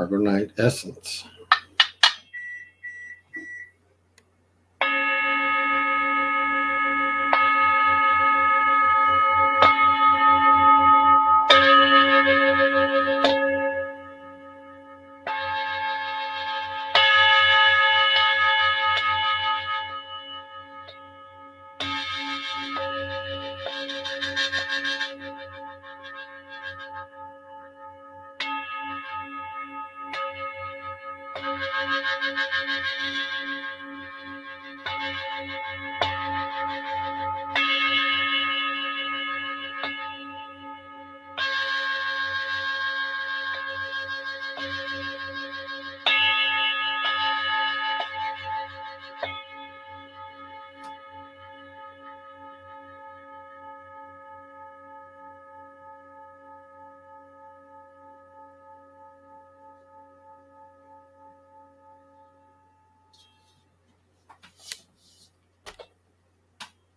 Chicago Night Essence.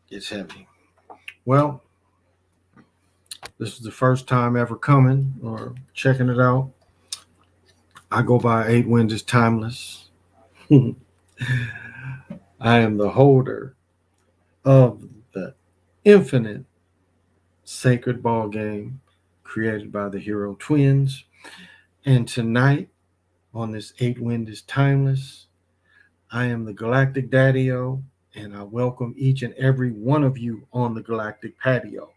It's heavy. Well, this is the first time ever coming or checking it out. I go by 8 Wind is Timeless. I am the holder of the infinite sacred ball game created by the Hero Twins. And tonight, on this 8 Wind is Timeless, I am the Galactic Daddy-O, and I welcome each and every one of you on the Galactic Patio,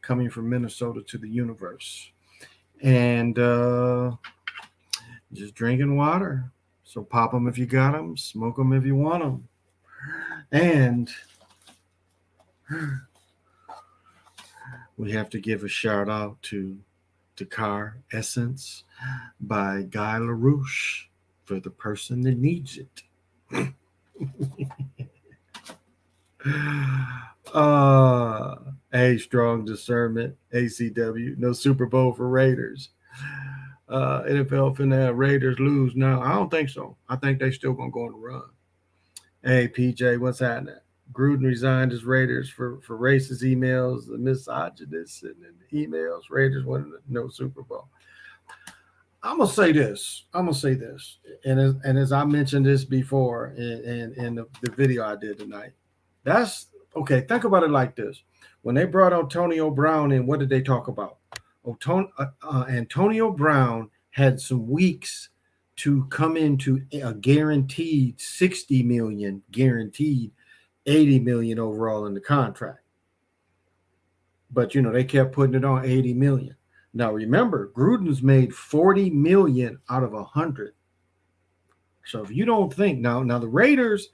coming from Minnesota to the universe. And just drinking water. So pop them if you got them, smoke them if you want them. And we have to give a shout out to Dakar Essence by Guy LaRouche for the person that needs it. A strong discernment, ACW, no Super Bowl for Raiders. NFL finna have Raiders lose now. I don't think so. I think they still gonna go on a run. Hey PJ, what's happening? Gruden resigned as Raiders for racist emails, the misogynists and emails. Raiders wanted no Super Bowl. I'm gonna say this. And as I mentioned this before in the video I did tonight, that's okay. Think about it like this: when they brought Antonio Brown in, what did they talk about? Antonio Brown had some weeks to come into a guaranteed 60 million, guaranteed 80 million overall in the contract. But they kept putting it on 80 million. Now remember, Gruden's made 40 million out of 100. So if you don't think now the Raiders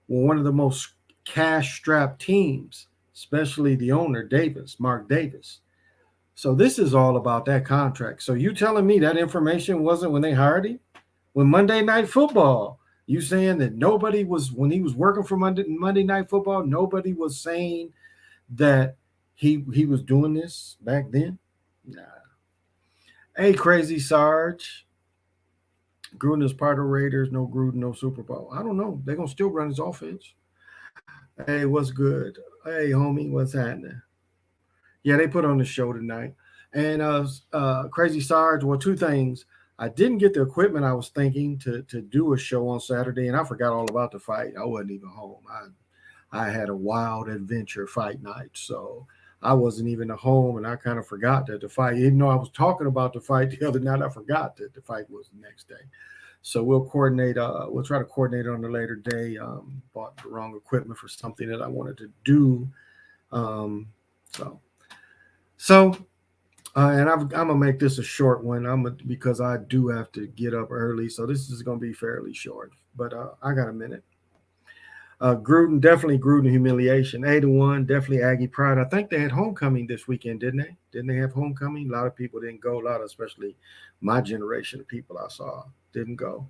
were one of the most cash-strapped teams, especially the owner Davis, Mark Davis. So this is all about that contract. So you telling me that information wasn't when they hired him? When Monday Night Football, you saying that nobody was, when he was working for Monday Night Football, nobody was saying that he was doing this back then? Nah. Hey, Crazy Sarge. Gruden is part of Raiders. No Gruden, no Super Bowl. I don't know. They're going to still run his offense. Hey, what's good? Hey, homie, what's happening? Yeah, they put on the show tonight. And Crazy Sarge, well, two things. I didn't get the equipment I was thinking to do a show on Saturday, and I forgot all about the fight. I wasn't even home. I had a wild adventure fight night, so I wasn't even at home, and I kind of forgot that the fight, even though I was talking about the fight the other night, I forgot that the fight was the next day. So we'll coordinate. We'll try to coordinate on a later day. Bought the wrong equipment for something that I wanted to do. So, and I'm gonna make this a short one. Because I do have to get up early, so this is gonna be fairly short. But I got a minute. Gruden humiliation. 8-1, definitely Aggie pride. I think they had homecoming this weekend, didn't they? Didn't they have homecoming? A lot of people didn't go. A lot, especially my generation of people I saw, didn't go.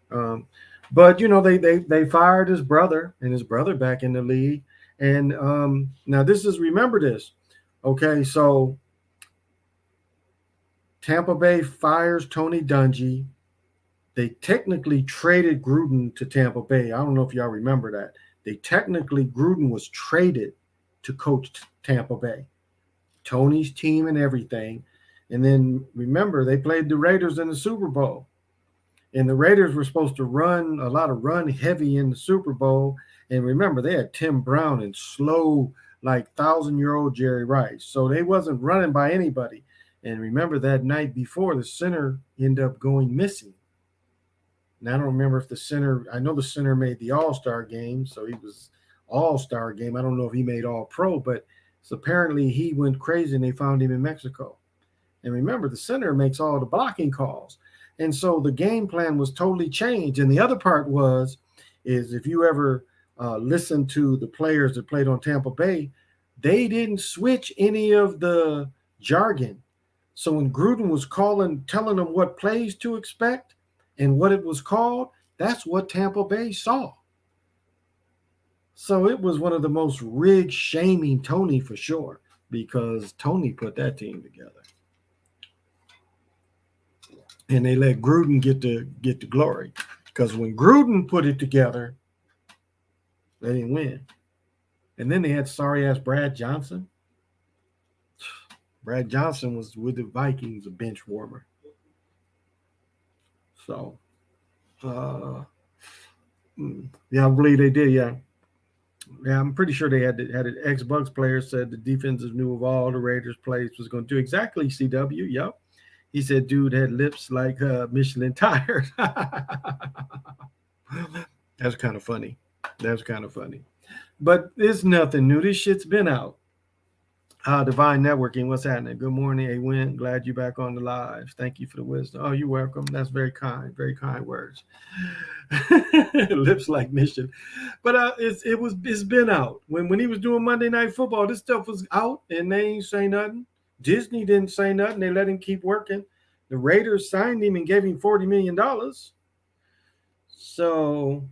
But they fired his brother and his brother back in the league. And now remember this. Okay, so Tampa Bay fires Tony Dungy. They technically traded Gruden to Tampa Bay. I don't know if y'all remember that. Gruden was traded to coach Tampa Bay, Tony's team and everything. And then remember, they played the Raiders in the Super Bowl. And the Raiders were supposed to run a lot of run heavy in the Super Bowl. And remember, they had Tim Brown and slow, like 1,000-year-old Jerry Rice. So they wasn't running by anybody. And remember that night before, the center ended up going missing. And I don't remember if the center, I know the center made the All-Star game. So he was All-Star game. I don't know if he made All-Pro, but so apparently he went crazy and they found him in Mexico. And remember, the center makes all the blocking calls. And so the game plan was totally changed. And the other part is if you ever listen to the players that played on Tampa Bay, they didn't switch any of the jargon. So when Gruden was telling them what plays to expect and what it was called, that's what Tampa Bay saw. So it was one of the most rigged, shaming Tony for sure, because Tony put that team together. And they let Gruden get the glory. Because when Gruden put it together, they didn't win. And then they had sorry-ass Brad Johnson. Brad Johnson was with the Vikings, a bench warmer. So, yeah, I believe they did, yeah. Yeah, I'm pretty sure they had an ex-Bucks player said the defenses knew of all the Raiders plays was going to do exactly, CW, yep. He said, dude had lips like Michelin tires. That's kind of funny. But it's nothing new. This shit's been out. Divine Networking, what's happening? Good morning, Awin. Glad you're back on the live. Thank you for the wisdom. Oh, you're welcome. That's very kind words. Lips like Michelin. But it's been out. When he was doing Monday Night Football, this stuff was out and they ain't say nothing. Disney didn't say nothing. They let him keep working. The Raiders signed him and gave him $40 million. So,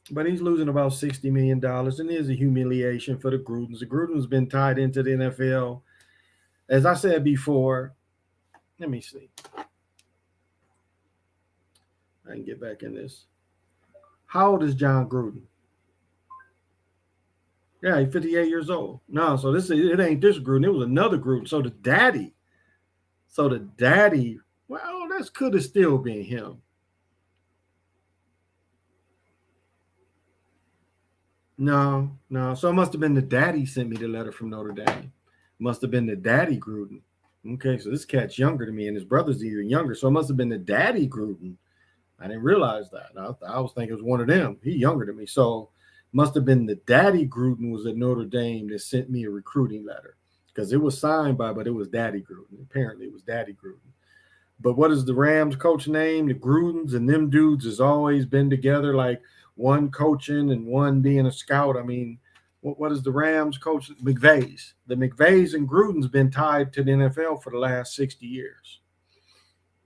but he's losing about $60 million. And it is a humiliation for the Grudens. The Grudens been tied into the NFL. As I said before, let me see. I can get back in this. How old is John Gruden? Yeah, he's 58 years old. No, so it ain't this Gruden. It was another Gruden. So the daddy, well, that could have still been him. No. So it must have been the daddy sent me the letter from Notre Dame. Must have been the daddy Gruden. Okay, so this cat's younger than me, and his brother's even younger. So it must have been the daddy Gruden. I didn't realize that. I was thinking it was one of them. He's younger than me. So must have been the daddy Gruden was at Notre Dame that sent me a recruiting letter, because it was signed by, but it was Daddy Gruden. Apparently it was Daddy Gruden. But what is the Rams coach name? The Grudens and them dudes has always been together, like one coaching and one being a scout. I mean, what is the Rams coach? McVay's. The McVay's and Gruden's been tied to the NFL for the last 60 years.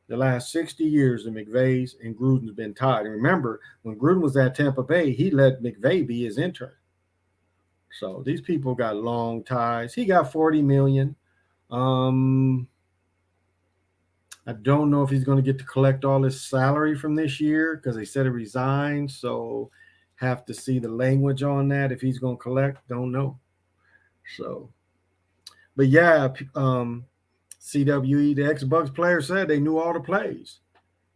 The last 60 years, the McVay's and Gruden's been tied. And remember, when Gruden was at Tampa Bay, he let McVay be his intern. So these people got long ties. He got $40 million. I don't know if he's going to get to collect all his salary from this year, because they said he resigned. So have to see the language on that. If he's going to collect, don't know. So, but yeah, CWE, the ex-Bucks player, said they knew all the plays.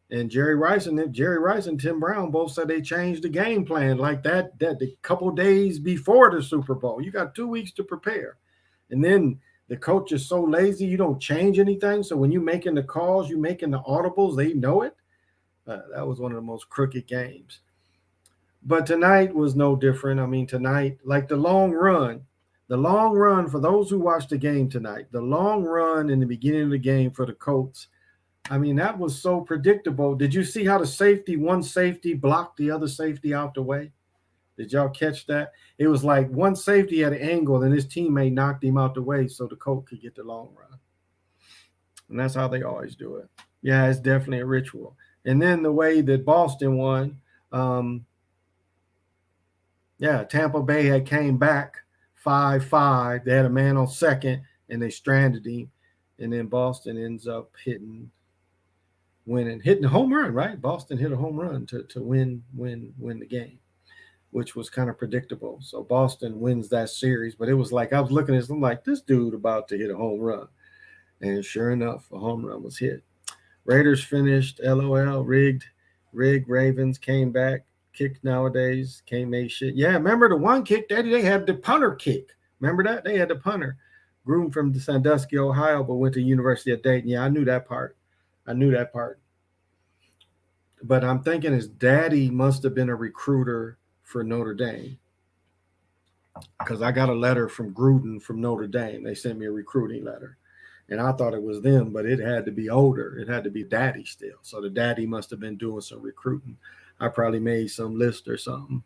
And Jerry Rice and Tim Brown both said they changed the game plan like that the couple days before the Super Bowl. You got 2 weeks to prepare. And then the coach is so lazy, you don't change anything. So when you're making the calls, you're making the audibles, they know it. That was one of the most crooked games. But tonight was no different. I mean, tonight, like the long run, for those who watched the game tonight, the long run in the beginning of the game for the Colts, I mean, that was so predictable. Did you see how one safety blocked the other safety out the way? Did y'all catch that? It was like one safety at an angle, and his teammate knocked him out the way so the Colt could get the long run. And that's how they always do it. Yeah, it's definitely a ritual. And then the way that Boston won, Tampa Bay had came back 5-5. They had a man on second, and they stranded him. And then Boston ends up hitting a home run, right? Boston hit a home run to win the game, which was kind of predictable. So Boston wins that series, but it was like, I was looking at this, I'm like, this dude about to hit a home run. And sure enough, a home run was hit. Raiders finished, LOL, rigged. Rig Ravens came back. Kick nowadays can't make shit. Yeah, remember the one kick that they had the punter kick. Remember that? They had the punter. Groomed from Sandusky, Ohio, but went to University of Dayton. Yeah, I knew that part. I knew that part. But I'm thinking his daddy must have been a recruiter for Notre Dame. Because I got a letter from Gruden from Notre Dame. They sent me a recruiting letter. And I thought it was them, but it had to be older. It had to be daddy still. So the daddy must have been doing some recruiting. I probably made some list or something.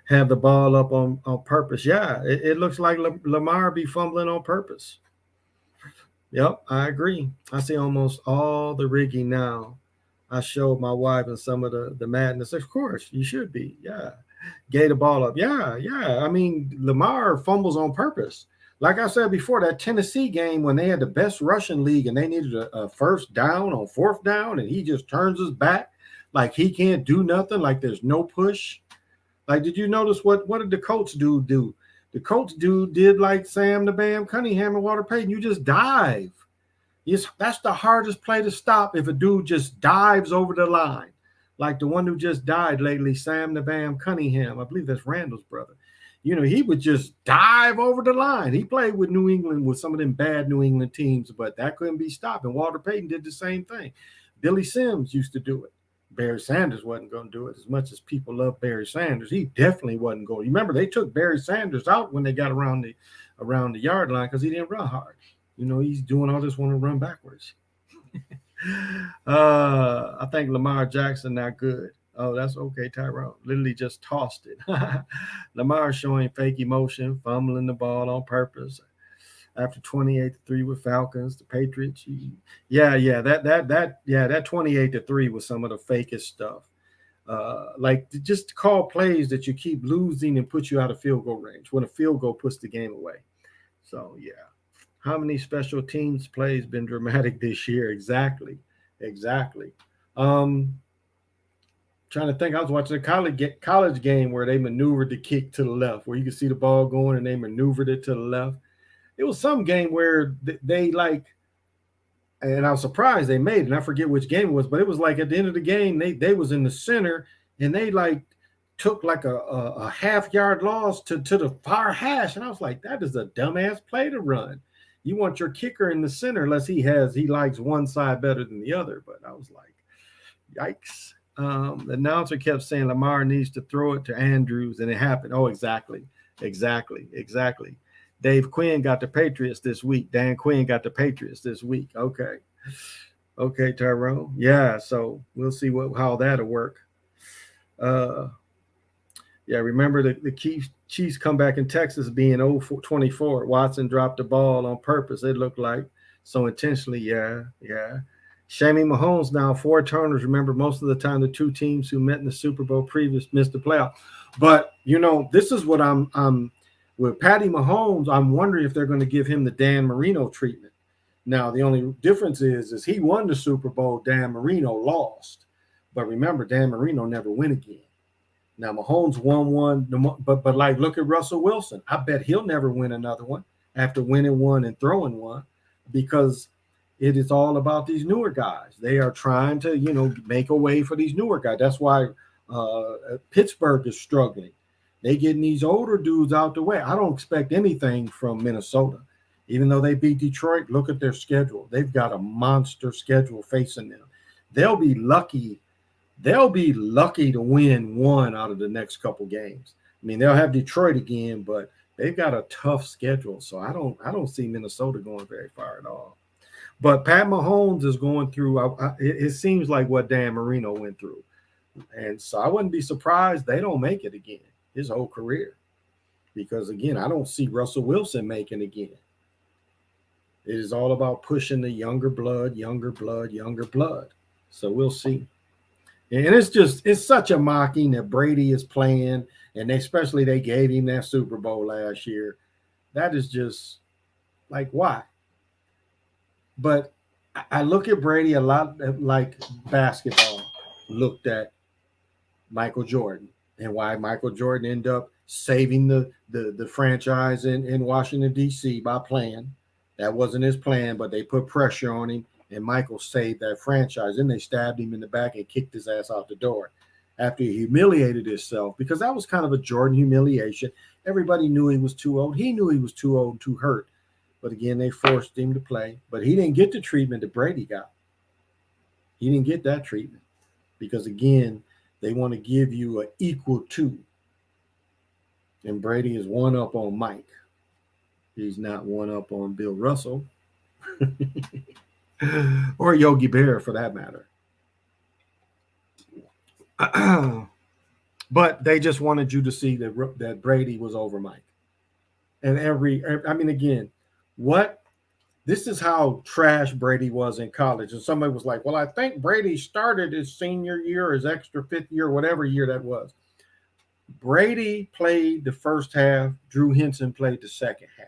Have the ball up on purpose. Yeah, it looks like Lamar be fumbling on purpose. Yep, I agree. I see almost all the rigging now. I showed my wife and some of the madness. Of course, you should be. Yeah. Gave the ball up. Yeah, yeah. I mean, Lamar fumbles on purpose. Like I said before, that Tennessee game when they had the best rushing league and they needed a first down on fourth down, and he just turns his back like he can't do nothing, like there's no push. Like, did you notice what did the Colts dude do? The Colts dude did like Sam the Bam Cunningham and Walter Payton. You just dive. Yes, that's the hardest play to stop if a dude just dives over the line. Like the one who just died lately, Sam the Bam Cunningham. I believe that's Randall's brother. You know, he would just dive over the line. He played with New England with some of them bad New England teams, but that couldn't be stopped. And Walter Payton did the same thing. Billy Sims used to do it. Barry Sanders wasn't going to do it as much as people love Barry Sanders. He definitely wasn't going. You remember they took Barry Sanders out when they got around the yard line because he didn't run hard. You know, he's doing all this want to run backwards. I think Lamar Jackson not good. Oh, that's okay, Tyrone. Literally just tossed it. Lamar showing fake emotion, fumbling the ball on purpose. After 28-3 with Falcons, the Patriots. That 28-3 was some of the fakest stuff. Like just call plays that you keep losing and put you out of field goal range when a field goal puts the game away. So yeah. How many special teams plays been dramatic this year? Exactly. Trying to think. I was watching a college game where they maneuvered the kick to the left, where you could see the ball going and they maneuvered it to the left. It was some game where they like, and I was surprised they made it. And I forget which game it was, but it was like at the end of the game, they was in the center and they like took like a half-yard loss to the far hash. And I was like, that is a dumbass play to run. You want your kicker in the center unless he likes one side better than the other. But I was like, yikes. The announcer kept saying Lamar needs to throw it to Andrews, and it happened. Oh, exactly. Dave Quinn got the Patriots this week. Dan Quinn got the Patriots this week. Okay, Tyrone. Yeah, so we'll see how that'll work. Yeah, remember the Chiefs comeback in Texas being 0-24. Watson dropped the ball on purpose, it looked like. So intentionally, yeah. Shamey Mahomes now 4 turnovers. Remember, most of the time the two teams who met in the Super Bowl previous missed the playoff. But, you know, this is what I'm with Patty Mahomes, I'm wondering if they're going to give him the Dan Marino treatment. Now, the only difference is he won the Super Bowl, Dan Marino lost. But remember, Dan Marino never win again. Now Mahomes won one, but like look at Russell Wilson. I bet he'll never win another one after winning one and throwing one, because it is all about these newer guys. They are trying to, you know, make a way for these newer guys. That's why Pittsburgh is struggling. They getting these older dudes out the way. I don't expect anything from Minnesota, even though they beat Detroit. Look at their schedule. They've got a monster schedule facing them. They'll be lucky to win one out of the next couple games. I mean, they'll have Detroit again, but they've got a tough schedule. So I don't see Minnesota going very far at all. But Pat Mahomes is going through, it seems like what Dan Marino went through. And so I wouldn't be surprised they don't make it again his whole career. Because, again, I don't see Russell Wilson making again. It is all about pushing the younger blood. So we'll see. And it's such a mocking that Brady is playing, and especially they gave him that Super Bowl last year. That is just like, why? But I look at Brady a lot like basketball looked at Michael Jordan, and why Michael Jordan ended up saving the franchise in Washington, D.C. by playing. That wasn't his plan, but they put pressure on him. And Michael saved that franchise. Then they stabbed him in the back and kicked his ass out the door after he humiliated himself, because that was kind of a Jordan humiliation. Everybody knew he was too old. He knew he was too old and too hurt. But again, they forced him to play. But he didn't get the treatment that Brady got. He didn't get that treatment because, again, they want to give you an equal to. And Brady is one up on Mike. He's not one up on Bill Russell or Yogi Berra for that matter. But they just wanted you to see that Brady was over Mike. And again, this is how trash Brady was in college. And somebody was like, well, I think Brady started his senior year, his extra fifth year, whatever year that was. Brady played the first half. Drew Henson played the second half.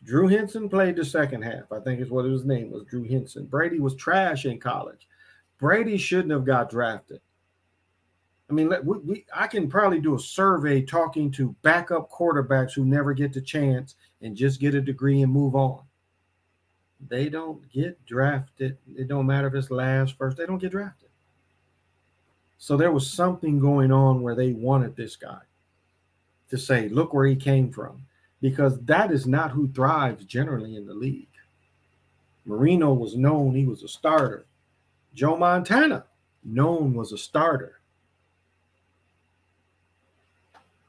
Drew Henson played the second half. I think is what his name was, Drew Henson. Brady was trash in college. Brady shouldn't have got drafted. I mean, I can probably do a survey talking to backup quarterbacks who never get the chance and just get a degree and move on. They don't get drafted. It don't matter if it's last, first. They don't get drafted. So there was something going on where they wanted this guy to say, look where he came from, because that is not who thrives generally in the league. Marino was known he was a starter. Joe Montana, known was a starter.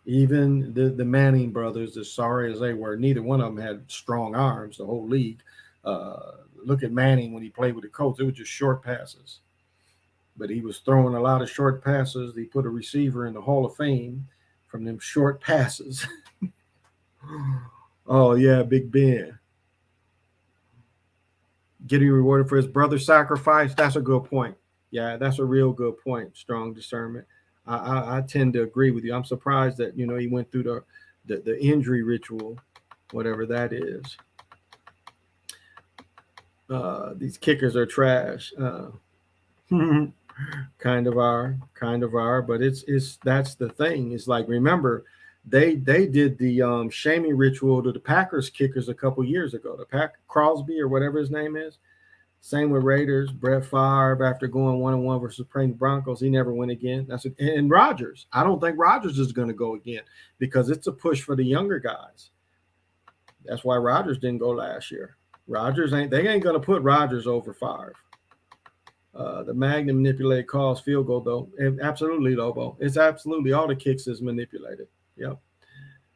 Even the Manning brothers, as sorry as they were, neither one of them had strong arms, the whole league. Look at Manning when he played with the Colts. It was just short passes. But he was throwing a lot of short passes. He put a receiver in the Hall of Fame from them short passes. Oh, yeah, Big Ben. Getting rewarded for his brother's sacrifice. That's a good point. Yeah, that's a real good point. Strong discernment. I tend to agree with you. I'm surprised that, he went through the injury ritual, whatever that is. These kickers are trash. Kind of are, but it's that's the thing. It's like, remember, they did the shaming ritual to the Packers kickers a couple years ago. The Crosby or whatever his name is. Same with Raiders. Brett Favre, after going 1-1 versus playing Broncos, he never went again. And Rodgers. I don't think Rodgers is going to go again because it's a push for the younger guys. That's why Rodgers didn't go last year. They ain't going to put Rodgers over Favre. The Magnum manipulated calls field goal, though. Absolutely, Lobo. It's absolutely all the kicks is manipulated. Yep.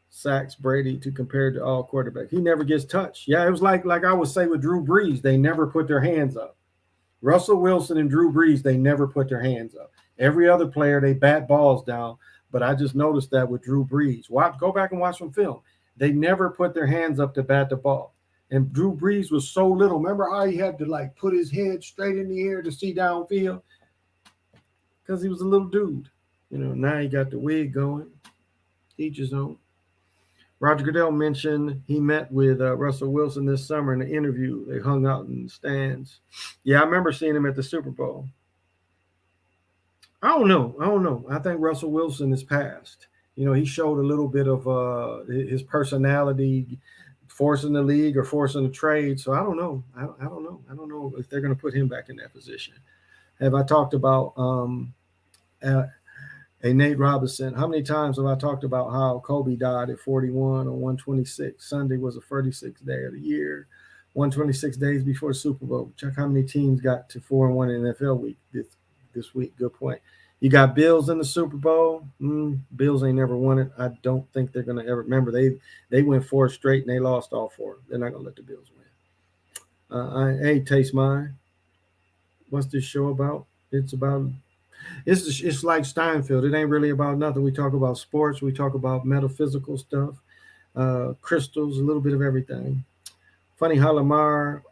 Sacks Brady to compare to all quarterbacks. He never gets touched. Yeah, it was like I would say with Drew Brees, they never put their hands up. Russell Wilson and Drew Brees, they never put their hands up. Every other player, they bat balls down. But I just noticed that with Drew Brees. Go back and watch some film. They never put their hands up to bat the ball. And Drew Brees was so little. Remember how he had to put his head straight in the air to see downfield? Because he was a little dude. Now he got the wig going. Each his own. Roger Goodell mentioned he met with Russell Wilson this summer in an interview. They hung out in the stands. Yeah, I remember seeing him at the Super Bowl. I don't know. I think Russell Wilson is past. He showed a little bit of his personality, forcing the league or forcing the trade. So I don't know. I don't know if they're going to put him back in that position. Have I talked about Nate Robinson? How many times have I talked about how Kobe died at 41 or 126? Sunday was the 36th day of the year. 126 days before Super Bowl. Check how many teams got to 4-1 in NFL week this week. Good point. You got Bills in the Super Bowl. Bills ain't never won it. I don't think they're going to ever. Remember, they went 4 straight and they lost all 4. They're not going to let the Bills win. Hey, Taste Mine. What's this show about? It's like Steinfeld. It ain't really about nothing. We talk about sports. We talk about metaphysical stuff, crystals, a little bit of everything. Funny how Lamar,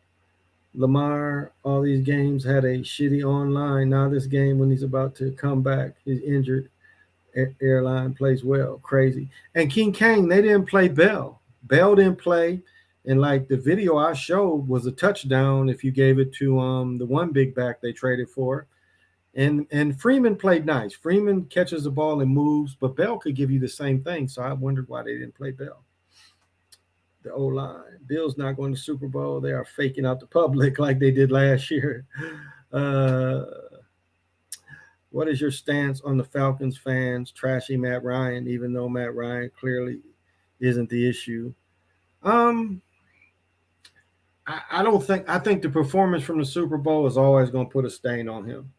all these games had a shitty online. Now this game, when he's about to come back, he's injured. Airline plays well. Crazy. And King Kang, they didn't play Bell. Bell didn't play. And the video I showed was a touchdown if you gave it to the one big back they traded for. And Freeman played nice. Freeman catches the ball and moves, but Bell could give you the same thing. So I wondered why they didn't play Bell. The O-line. Bills not going to Super Bowl. They are faking out the public like they did last year. Uh, what is your stance on the Falcons fans trashing Matt Ryan, even though Matt Ryan clearly isn't the issue? Um, I don't think. I think the performance from the Super Bowl is always going to put a stain on him.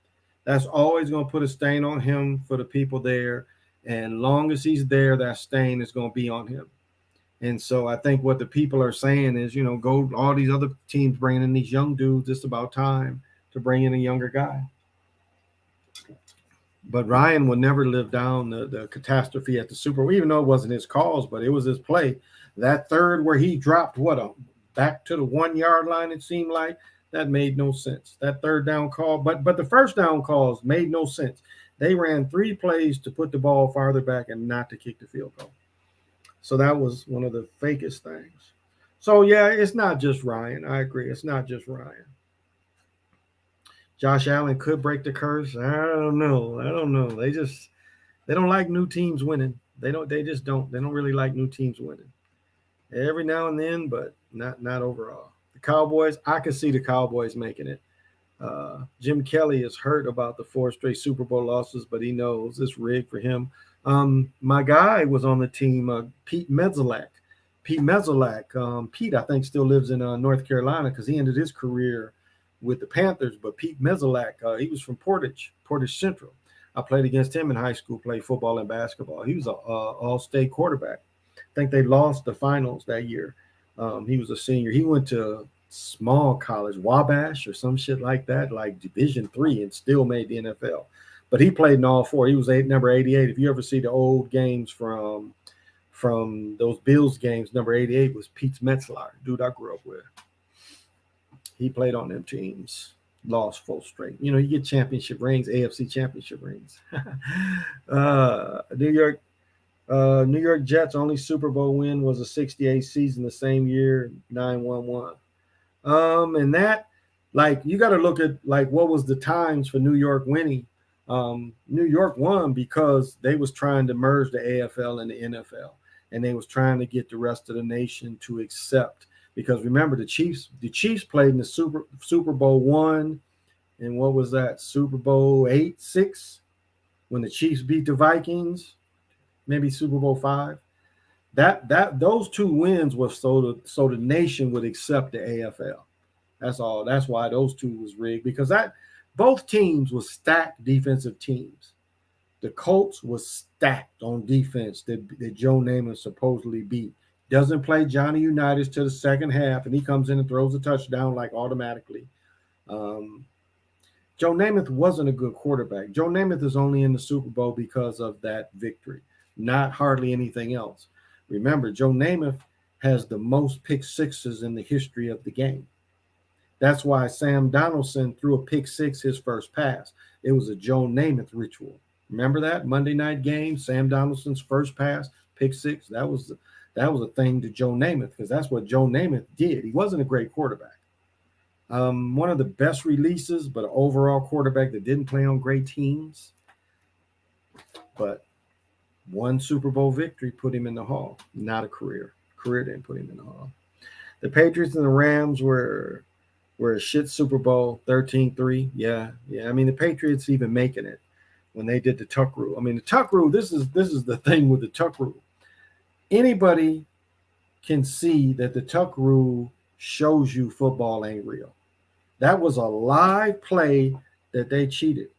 That's always going to put a stain on him for the people there. And long as he's there, that stain is going to be on him. And so I think what the people are saying is, go all these other teams bringing in these young dudes. It's about time to bring in a younger guy. But Ryan will never live down the catastrophe at the Super Bowl, even though it wasn't his cause, but it was his play. That third where he dropped back to the 1 yard line, it seemed like that made no sense. That third down call, but the first down calls made no sense. They ran 3 plays to put the ball farther back and not to kick the field goal. So that was one of the fakest things. So yeah, it's not just Ryan. I agree. It's not just Ryan. Josh Allen could break the curse. I don't know. They don't like new teams winning. They just don't. They don't really like new teams winning. Every now and then, but not overall. The Cowboys, I could see the Cowboys making it. Jim Kelly is hurt about the 4 straight Super Bowl losses, but he knows it's rigged for him. My guy was on the team, Pete Metzelack. Pete, I think, still lives in North Carolina because he ended his career with the Panthers. But Pete Metzelack, he was from Portage Central. I played against him in high school, played football and basketball. He was an all-state quarterback. I think they lost the finals that year. He was a senior. He went to small college, Wabash or some shit like that, like Division III, and still made the NFL. But he played in all 4. He was number 88. If you ever see the old games from those Bills games, number 88 was Pete Metzelack, dude I grew up with. He played on them teams, lost 4 straight. You get championship rings, AFC championship rings. New York Jets' only Super Bowl win was a 68 season the same year, 9-1-1. And that, you got to look at what was the times for New York winning. New York won because they was trying to merge the AFL and the NFL, and they was trying to get the rest of the nation to accept. Because remember, the Chiefs played in the Super Bowl 1, and what was that? Super Bowl 8, 6, when the Chiefs beat the Vikings, maybe Super Bowl 5. Those 2 wins were so the nation would accept the AFL. That's all. That's why those 2 was rigged, because both teams were stacked defensive teams. The Colts was stacked on defense that Joe Namath supposedly beat. Doesn't play Johnny Unitas to the second half, and he comes in and throws a touchdown automatically. Joe Namath wasn't a good quarterback. Joe Namath is only in the Super Bowl because of that victory, not hardly anything else. Remember, Joe Namath has the most pick sixes in the history of the game. That's why Sam Donaldson threw a pick 6 his first pass. It was a Joe Namath ritual. Remember that Monday night game, Sam Donaldson's first pass, pick 6. That was a thing to Joe Namath, because that's what Joe Namath did. He wasn't a great quarterback. One of the best releases, but an overall quarterback that didn't play on great teams. But one Super Bowl victory put him in the Hall, not a career. Career didn't put him in the Hall. The Patriots and the Rams were a shit Super Bowl, 13-3. Yeah. I mean, the Patriots even making it when they did the Tuck rule. I mean, the Tuck rule, this is the thing with the Tuck rule. Anybody can see that the Tuck rule shows you football ain't real. That was a live play that they cheated.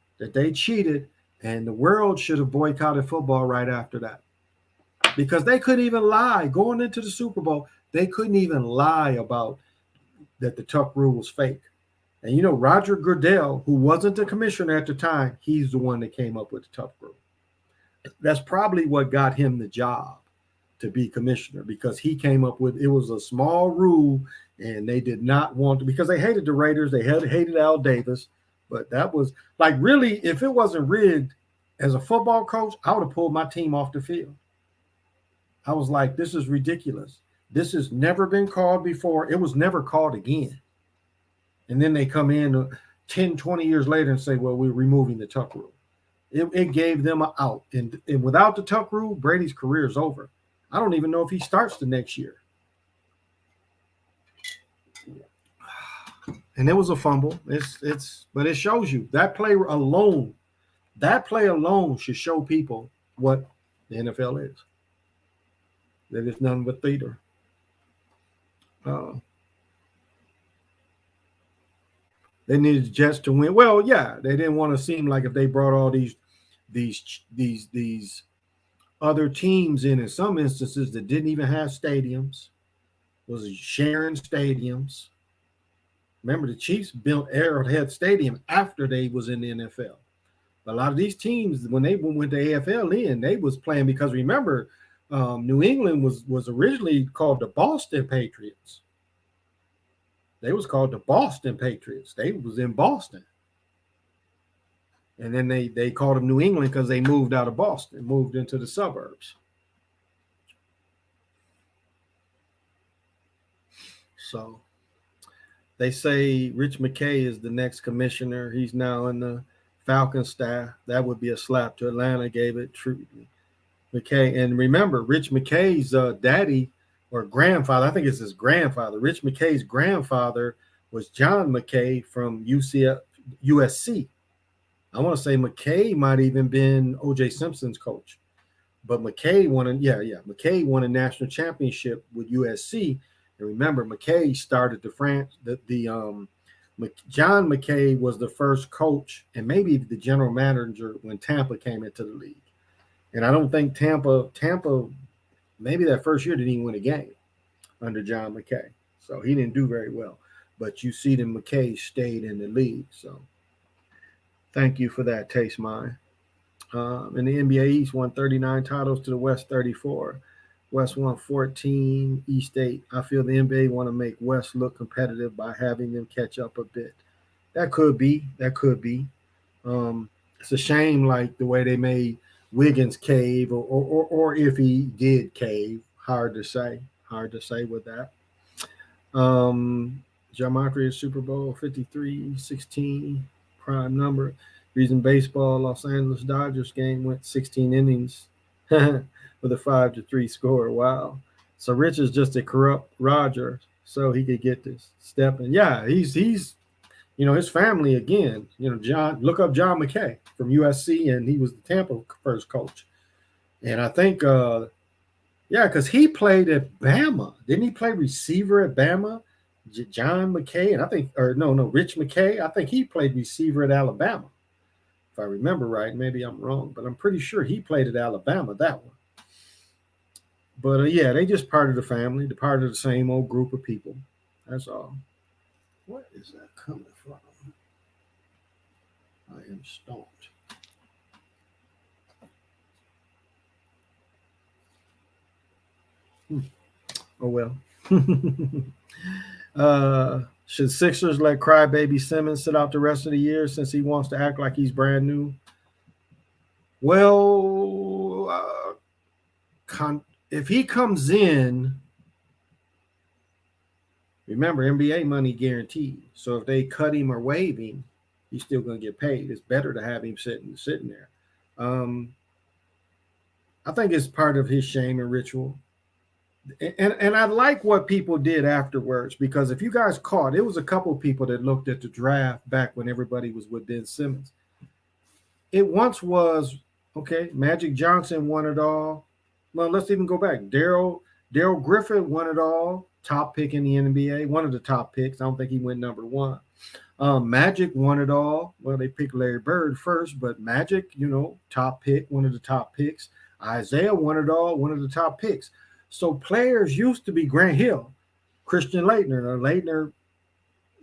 And the world should have boycotted football right after that. Because they couldn't even lie. Going into the Super Bowl, they couldn't even lie about that the Tuck rule was fake. And Roger Goodell, who wasn't the commissioner at the time, he's the one that came up with the Tuck rule. That's probably what got him the job to be commissioner, because he came up with, it was a small rule, and they did not want to, because they hated the Raiders, they hated Al Davis. But that was really, if it wasn't rigged, as a football coach, I would have pulled my team off the field. I was like, this is ridiculous. This has never been called before. It was never called again. And then they come in 10, 20 years later and say, well, we're removing the Tuck rule. It gave them an out. And without the Tuck rule, Brady's career is over. I don't even know if he starts the next year. And it was a fumble. But it shows you that play alone. That play alone should show people what the NFL is. That it's nothing but theater. They needed the Jets to win. Well, yeah, they didn't want to seem like if they brought all these other teams in some instances that didn't even have stadiums, was sharing stadiums. Remember, the Chiefs built Arrowhead Stadium after they was in the NFL. A lot of these teams, when they went to AFL in, they was playing because remember, New England was originally called the Boston Patriots. They was called the Boston Patriots. They was in Boston. And then they called them New England because they moved out of Boston, moved into the suburbs. So they say Rich McKay is the next commissioner. He's now in the Falcons staff. That would be a slap to Atlanta. Gave it true McKay. And remember, Rich McKay's daddy or grandfather, I think it's his grandfather. Rich McKay's grandfather was John McKay from USC. I want to say McKay might even been O.J. Simpson's coach. But McKay won a national championship with USC. And remember, McKay started John McKay was the first coach and maybe the general manager when Tampa came into the league. And I don't think Tampa, maybe that first year didn't even win a game under John McKay. So he didn't do very well. But you see that McKay stayed in the league. So thank you for that, Taste Mine. In the NBA East, won 39 titles to the West 34. West won 14, East 8. I feel the NBA want to make West look competitive by having them catch up a bit. That could be. It's a shame, like the way they made Wiggins cave, or if he did cave. Hard to say with that. Geometry is Super Bowl 53, 16, prime number. Reason baseball, Los Angeles Dodgers game went 16 innings with a 5-3 score. Wow. So Rich is just a corrupt Roger, so he could get this step. And yeah, he's his family again. Look up John McKay from USC, and he was the Tampa first coach. And I think, because he played at Bama. Didn't he play receiver at Bama? John McKay, and I think, Rich McKay. I think he played receiver at Alabama. If I remember right, maybe I'm wrong, but I'm pretty sure he played at Alabama, that one. But they just part of the family, the part of the same old group of people. That's all. What is that coming from? I am stumped. Oh, well. Should Sixers let crybaby Simmons sit out the rest of the year since he wants to act like he's brand new? Well, if he comes in, remember, NBA money guaranteed. So if they cut him or waive him, he's still going to get paid. It's better to have him sitting there. I think it's part of his shame and ritual. And I like what people did afterwards, because if you guys caught, it was a couple of people that looked at the draft back when everybody was with Ben Simmons. It once was, okay, Magic Johnson won it all. Well, let's even go back. Daryl Griffin won it all. Top pick in the NBA, one of the top picks. I don't think he went number one. Magic won it all. Well, they picked Larry Bird first, but Magic, top pick, one of the top picks. Isaiah won it all, one of the top picks. So players used to be Grant Hill, Christian Laettner. Now, Laettner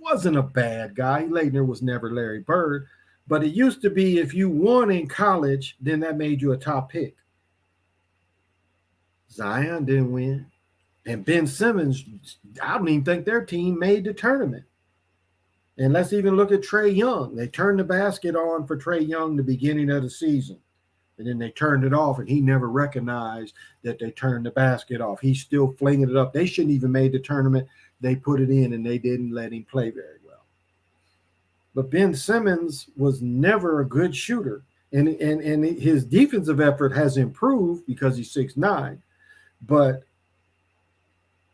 wasn't a bad guy. Laettner was never Larry Bird. But it used to be if you won in college, then that made you a top pick. Zion didn't win. And Ben Simmons, I don't even think their team made the tournament. And let's even look at Trae Young. They turned the basket on for Trae Young the beginning of the season. And then they turned it off, and he never recognized that they turned the basket off. He's still flinging it up. They shouldn't even made the tournament. They put it in, and they didn't let him play very well. But Ben Simmons was never a good shooter. And his defensive effort has improved because he's 6'9". But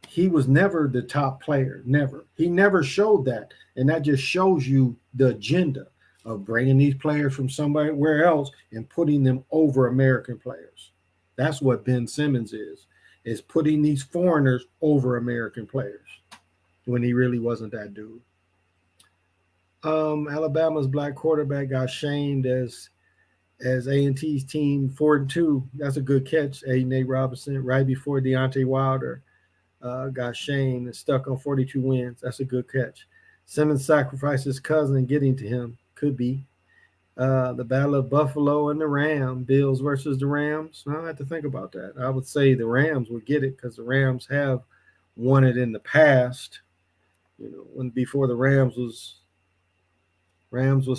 he was never the top player. Never. He never showed that. And that just shows you the agenda of bringing these players from somewhere else and putting them over American players. That's what Ben Simmons is putting these foreigners over American players when he really wasn't that dude. Alabama's black quarterback got shamed as A&T's team 4-2. That's a good catch, Nate Robinson, right before Deontay Wilder got shamed and stuck on 42 wins. That's a good catch. Simmons sacrificed his cousin getting to him. Could be. The Battle of Buffalo and the Rams, Bills versus the Rams. I have to think about that. I would say the Rams would get it because the Rams have won it in the past. When before the Rams was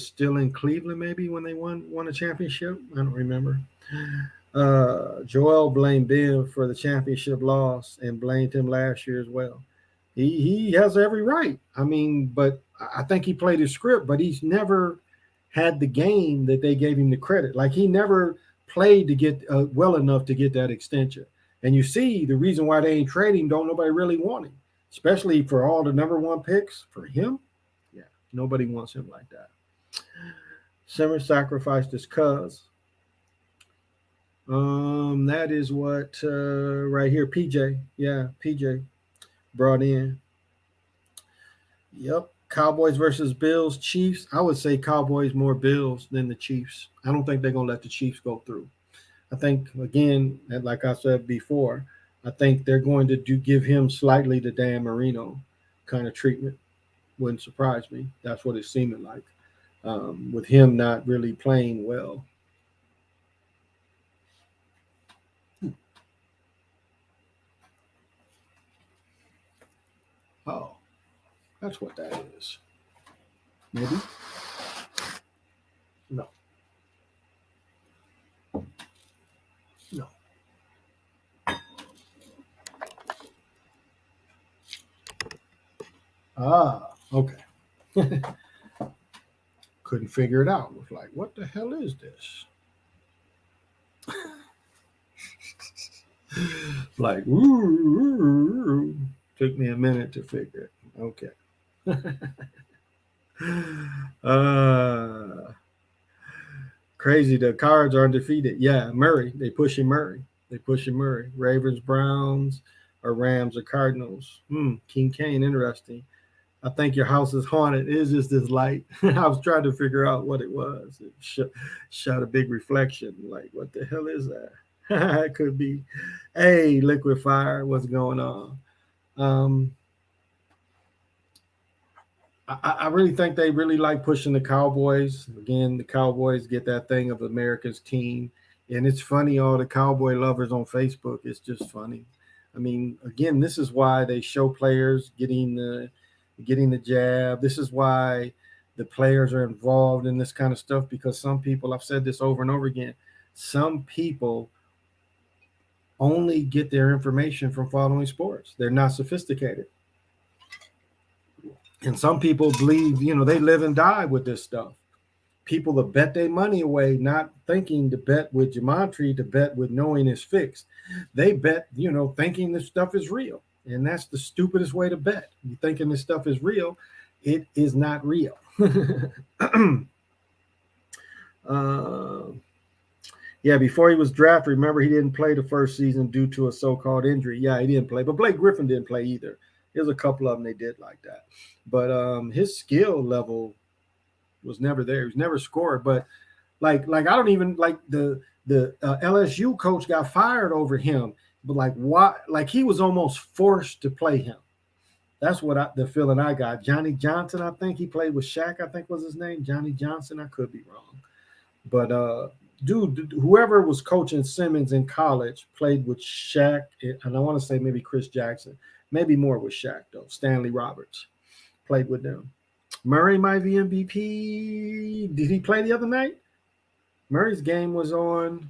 still in Cleveland, maybe when they won a championship. I don't remember. Joel blamed Ben for the championship loss and blamed him last year as well. He has every right. I mean, but I think he played his script, but he's never had the game that they gave him the credit. Like he never played to get well enough to get that extension. And you see the reason why they ain't trading, don't nobody really want him, especially for all the number one picks for him. Yeah, nobody wants him like that. Simmons sacrificed his cuz. That is what right here, PJ. Yeah, PJ brought in. Yep. Cowboys versus Bills, Chiefs. I would say Cowboys more Bills than the Chiefs. I don't think they're going to let the Chiefs go through. I think, again, like I said before, I think they're going to give him slightly the Dan Marino kind of treatment. Wouldn't surprise me. That's what it's seeming like, with him not really playing well. Oh, that's what that is. Maybe? No. No. Ah, okay. Couldn't figure it out. Was like, what the hell is this? Like, ooh, took me a minute to figure it. Okay. Crazy. The Cards are undefeated. Yeah, Murray. They pushing Murray. Ravens, Browns, or Rams, or Cardinals. King Kane, interesting. I think your house is haunted. It is just this light. I was trying to figure out what it was. It shot a big reflection. Like, what the hell is that? It could be. Hey, Liquid Fire, what's going on? I really think they really like pushing the Cowboys. Again, the Cowboys get that thing of America's team. And it's funny, all the Cowboy lovers on Facebook. It's just funny. I mean, again, this is why they show players getting the jab. This is why the players are involved in this kind of stuff, because some people, I've said this over and over again, some people only get their information from following sports. They're not sophisticated. And some people believe, they live and die with this stuff. People that bet their money away, not thinking to bet with gematria, to bet with knowing it's fixed. They bet, thinking this stuff is real. And that's the stupidest way to bet. You thinking this stuff is real, it is not real. Yeah, before he was drafted, remember he didn't play the first season due to a so-called injury. Yeah, he didn't play. But Blake Griffin didn't play either. There's a couple of them they did like that. But his skill level was never there. He was never scored. But like I don't even like the LSU coach got fired over him. But like why? Like he was almost forced to play him. That's what the feeling I got. Johnny Johnson, I think he played with Shaq. I think was his name, Johnny Johnson. I could be wrong, but dude, whoever was coaching Simmons in college played with Shaq, and I want to say maybe Chris Jackson, maybe more with Shaq though. Stanley Roberts played with them. Murray might be MVP. Did he play the other night? Murray's game was on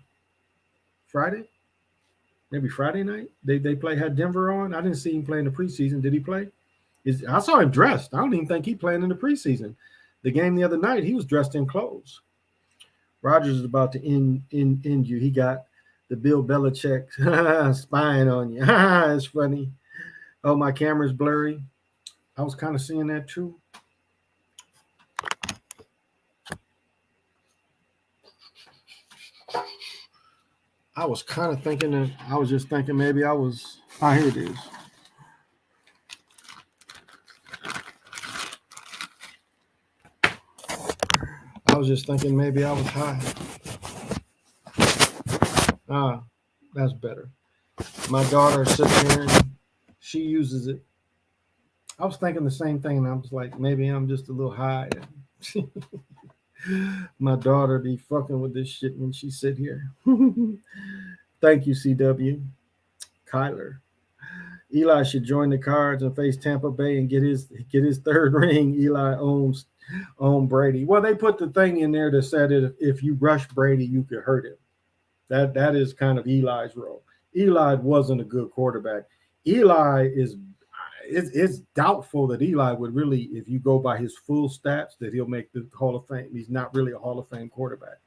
Friday. Maybe Friday night. They had Denver on. I didn't see him play in the preseason. Did he play? I saw him dressed. I don't even think he played in the preseason. The game the other night, he was dressed in clothes. Rodgers is about to end you. He got the Bill Belichick spying on you. It's funny. Oh, my camera's blurry. I was kind of seeing that too. I was kind of thinking that I was just thinking maybe I was. Ah, here it is. I was just thinking maybe I was high. Ah, that's better. My daughter sits here and she uses it. I was thinking the same thing, and I was like, maybe I'm just a little high. My daughter be fucking with this shit when she sit here. Thank you, CW. Kyler. Eli should join the Cards and face Tampa Bay and get his third ring. Eli owns Brady. Well, they put the thing in there that said that if you rush Brady, you could hurt him. That is kind of Eli's role. Eli wasn't a good quarterback. Eli is it's doubtful that Eli would really, if you go by his full stats, that he'll make the Hall of Fame. He's not really a Hall of Fame quarterback.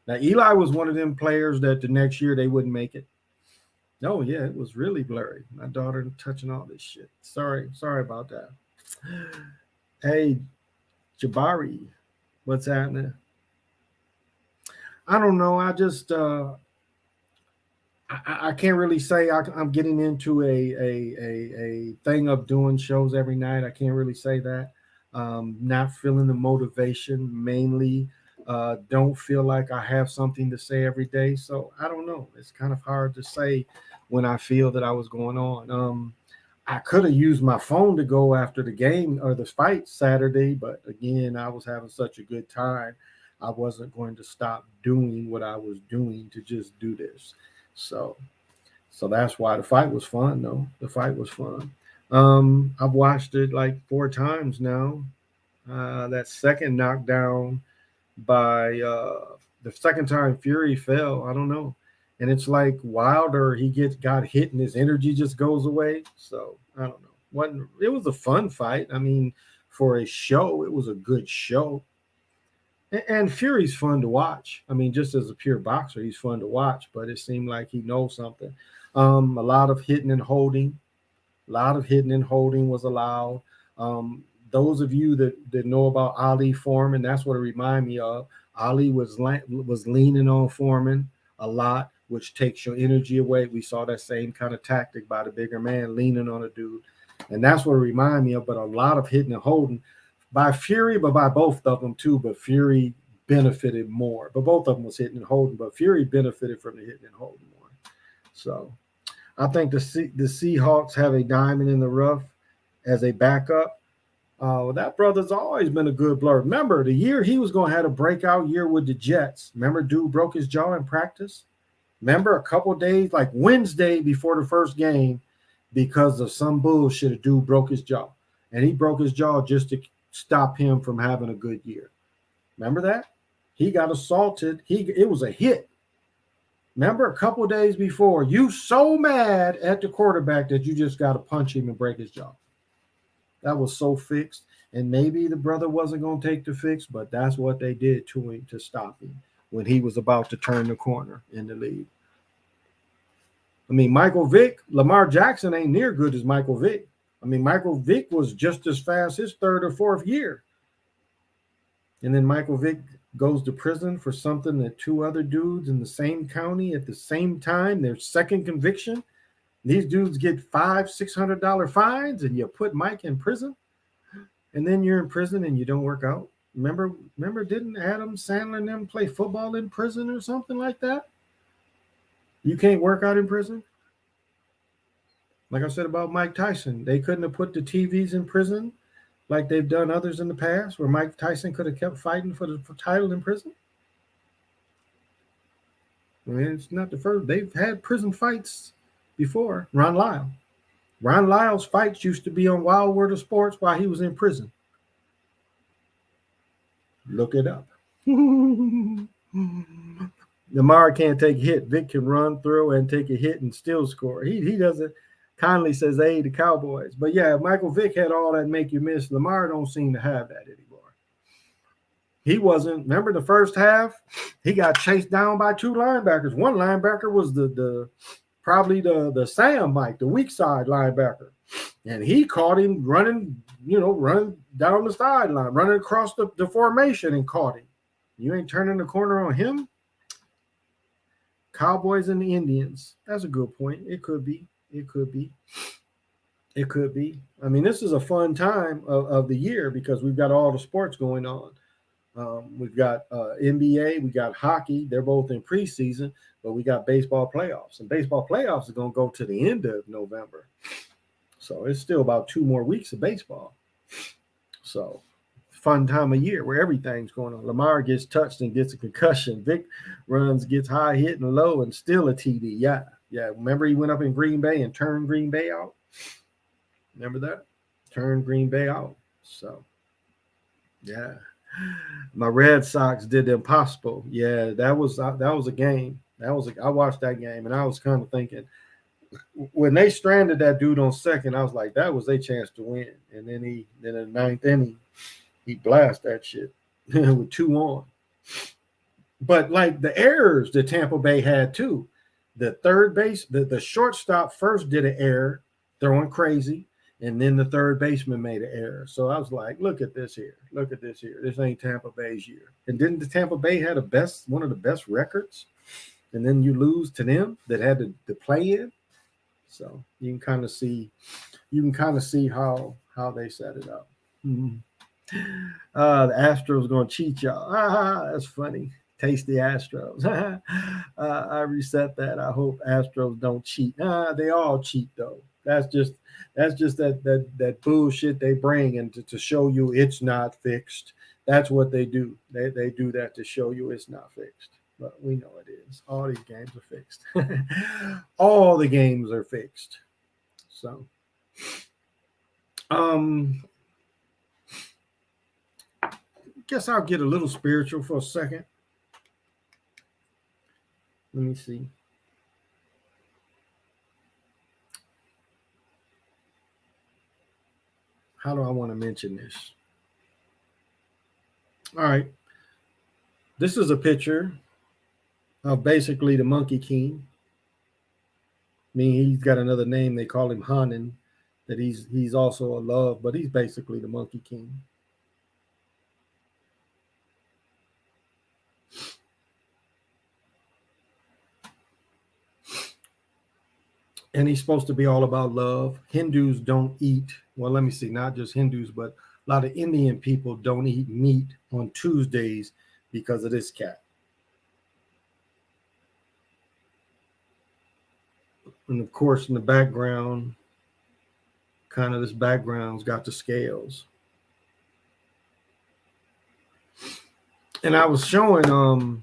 Now, Eli was one of them players that the next year they wouldn't make it. Oh, yeah, it was really blurry. My daughter touching all this shit. Sorry about that. Hey, Jabari, what's happening? I don't know. I just I can't really say I'm getting into a thing of doing shows every night. I can't really say that. Not feeling the motivation mainly. Don't feel like I have something to say every day. So I don't know. It's kind of hard to say when I feel that I was going on. I could have used my phone to go after the game or the fight Saturday, but again, I was having such a good time. I wasn't going to stop doing what I was doing to just do this. So that's why the fight was fun though. The fight was fun. I've watched it like 4 times now. That second knockdown by the second time Fury fell, I don't know. And it's like Wilder, he got hit and his energy just goes away. So I don't know. It was a fun fight. I mean, for a show, it was a good show. And Fury's fun to watch. I mean, just as a pure boxer, he's fun to watch, but it seemed like he knows something. A lot of hitting and holding. A lot of hitting and holding was allowed. Those of you that know about Ali Foreman, that's what it reminded me of. Ali was leaning on Foreman a lot, which takes your energy away. We saw that same kind of tactic by the bigger man leaning on a dude. And that's what it reminded me of, but a lot of hitting and holding by Fury, but by both of them too. But Fury benefited more. But both of them was hitting and holding, but Fury benefited from the hitting and holding more. So I think the Seahawks have a diamond in the rough as a backup. That brother's always been a good blur. Remember, the year he was going to have a breakout year with the Jets. Remember, dude broke his jaw in practice? Remember, a couple days, like Wednesday before the first game, because of some bullshit, a dude broke his jaw. And he broke his jaw just to stop him from having a good year. Remember that? He got assaulted. It was a hit. Remember, a couple days before, you so mad at the quarterback that you just got to punch him and break his jaw. That was so fixed. And maybe the brother wasn't going to take the fix, but that's what they did to him to stop him when he was about to turn the corner in the league. I mean, Michael Vick, Lamar Jackson ain't near good as Michael Vick. I mean, Michael Vick was just as fast his third or fourth year. And then Michael Vick goes to prison for something that 2 other dudes in the same county at the same time, their second conviction. These dudes get $500-$600 fines, and you put Mike in prison, and then you're in prison and you don't work out. Remember, didn't Adam Sandler and them play football in prison or something like that? You can't work out in prison. Like I said about Mike Tyson, they couldn't have put the TVs in prison like they've done others in the past, where Mike Tyson could have kept fighting for the title in prison. I mean, it's not the first. They've had prison fights before. Ron Lyle's fights used to be on Wild World of Sports while he was in prison. Look it up. Lamar can't take a hit. Vic can run through and take a hit and still score. He doesn't. Kindly says, hey, the Cowboys. But yeah, Michael Vick had all that make you miss. Lamar don't seem to have that anymore. He wasn't. Remember the first half? He got chased down by 2 linebackers. One linebacker was probably the Sam Mike, the weak side linebacker. And he caught him running, running down the sideline, running across the formation and caught him. You ain't turning the corner on him? Cowboys and the Indians. That's a good point. It could be. It could be. It could be. I mean, this is a fun time of the year because we've got all the sports going on. We've got NBA, we got hockey. They're both in preseason, but we got baseball playoffs. And baseball playoffs are going to go to the end of November. So it's still about 2 more weeks of baseball. So fun time of year where everything's going on. Lamar gets touched and gets a concussion. Vic runs, gets high, hit, and low, and still a TD. Yeah. Remember he went up in Green Bay and turned Green Bay out? Remember that? Turned Green Bay out. So, yeah. My Red Sox did the impossible. Yeah, that was a game. I watched that game, and I was kind of thinking, when they stranded that dude on second, I was like, that was their chance to win. And then in the 9th inning, he blasted that shit with 2 on. But like the errors that Tampa Bay had too, the third base, the shortstop first did an error, throwing crazy, and then the third baseman made an error. So I was like, look at this here. Look at this here. This ain't Tampa Bay's year. And didn't the Tampa Bay had one of the best records? And then you lose to them that had to play in. So you can kind of see how they set it up. Mm-hmm. The Astros going to cheat y'all. That's funny. Tasty Astros. I reset that. I hope Astros don't cheat. They all cheat though. That's just that bullshit they bring and to show you it's not fixed. That's what they do. They do that to show you it's not fixed. But we know it is. All these games are fixed. All the games are fixed. So, guess I'll get a little spiritual for a second. Let me see. How do I want to mention this? All right. This is a picture of basically the Monkey King. I mean, he's got another name. They call him Hanan, that he's also a love, but he's basically the Monkey King. And he's supposed to be all about love. Hindus don't eat, well, let me see, not just Hindus, but a lot of Indian people don't eat meat on Tuesdays because of this cat. And of course, in the background, kind of this background's got the scales. And I was showing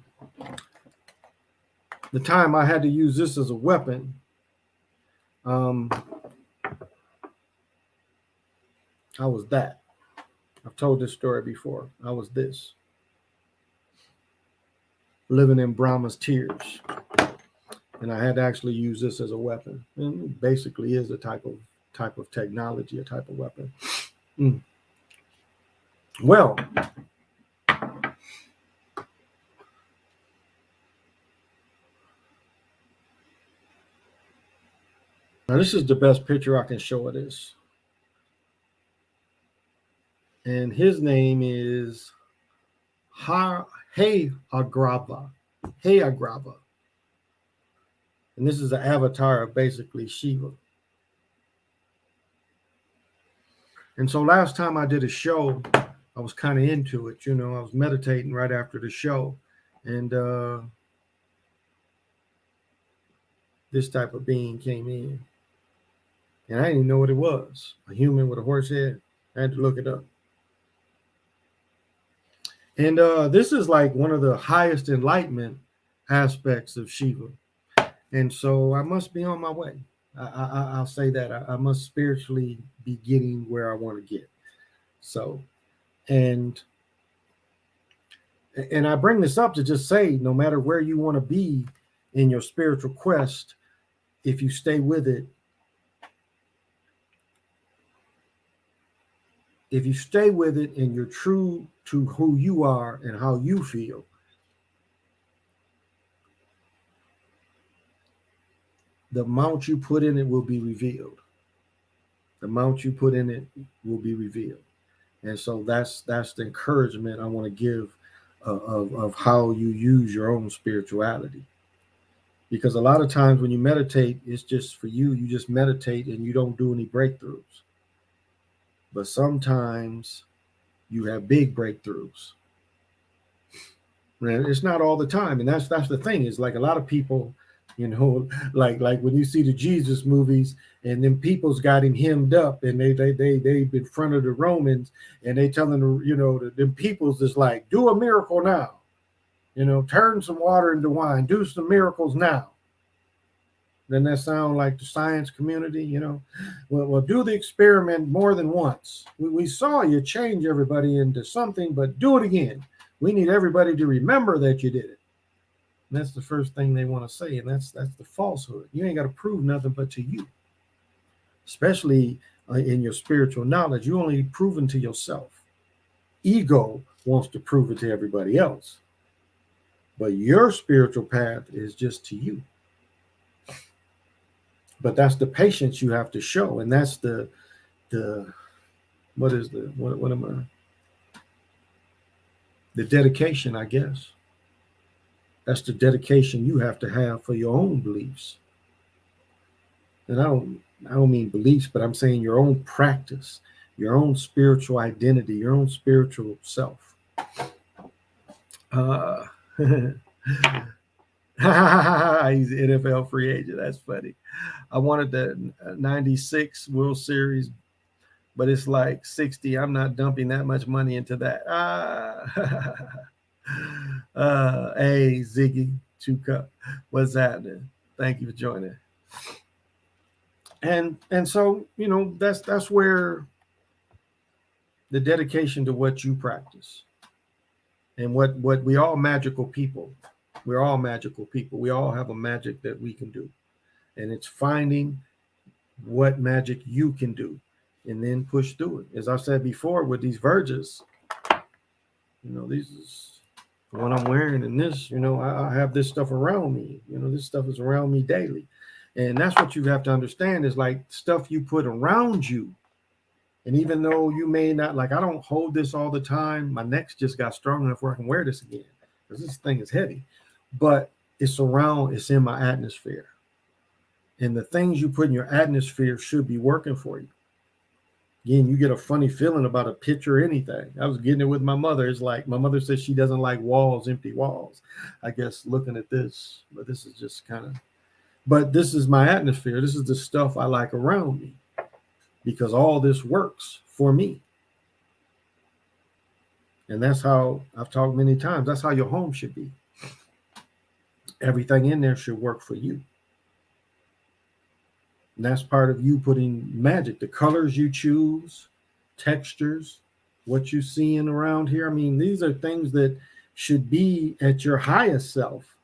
the time I had to use this as a weapon. I was that. I've told this story before. I was this. Living in Brahma's tears. And I had to actually use this as a weapon. And it basically is a type of technology, a type of weapon. Well, now this is the best picture I can show of this. And his name is Heyagrava. Heyagrava. And this is an avatar of basically Shiva. And so last time I did a show, I was kind of into it. I was meditating right after the show. And this type of being came in. And I didn't even know what it was. A human with a horse head. I had to look it up. And this is like one of the highest enlightenment aspects of Shiva. And so I must be on my way. I'll say that. I must spiritually be getting where I want to get. So, and I bring this up to just say, no matter where you want to be in your spiritual quest, if you stay with it, and you're true to who you are and how you feel, the amount you put in it will be revealed. The amount you put in it will be revealed. And so that's the encouragement I want to give of how you use your own spirituality. Because a lot of times when you meditate, it's just for you. You just meditate and you don't do any breakthroughs. But sometimes you have big breakthroughs. And it's not all the time, and that's the thing. Is like a lot of people, like when you see the Jesus movies, and then people's got him hemmed up, and they in front of the Romans, and they telling the people's is like, do a miracle now, turn some water into wine, do some miracles now. Then that sound like the science community, well, do the experiment more than once. We saw you change everybody into something, but do it again. We need everybody to remember that you did it. And that's the first thing they want to say, and that's the falsehood. You ain't got to prove nothing but to you, especially in your spiritual knowledge. You only proven to yourself. Ego wants to prove it to everybody else, but your spiritual path is just to you. But that's the patience you have to show, and that's the dedication, I guess. That's the dedication you have to have for your own beliefs. And I don't mean beliefs, but I'm saying your own practice, your own spiritual identity, your own spiritual self. He's an NFL free agent. That's funny. I wanted the 96 World Series, but it's like 60. I'm not dumping that much money into that. Hey, Ziggy Chuka, what's happening? Thank you for joining. And so, that's where the dedication to what you practice, and what we all magical people. We're all magical people. We all have a magic that we can do. And it's finding what magic you can do and then push through it. As I said before, with these verges, these is what I'm wearing, and this, I have this stuff around me. This stuff is around me daily. And that's what you have to understand, is like stuff you put around you. And even though you may not, like, I don't hold this all the time. My neck's just got strong enough where I can wear this again, because this thing is heavy. But it's in my atmosphere. And the things you put in your atmosphere should be working for you. Again, you get a funny feeling about a picture or anything. I was getting it with my mother. It's like, my mother says she doesn't like walls, empty walls. I guess looking at this, but this is just but this is my atmosphere. This is the stuff I like around me, because all this works for me. And that's how I've talked many times. That's how your home should be. Everything in there should work for you. And that's part of you putting magic, the colors you choose, textures, what you're seeing around here. I mean, these are things that should be at your highest self.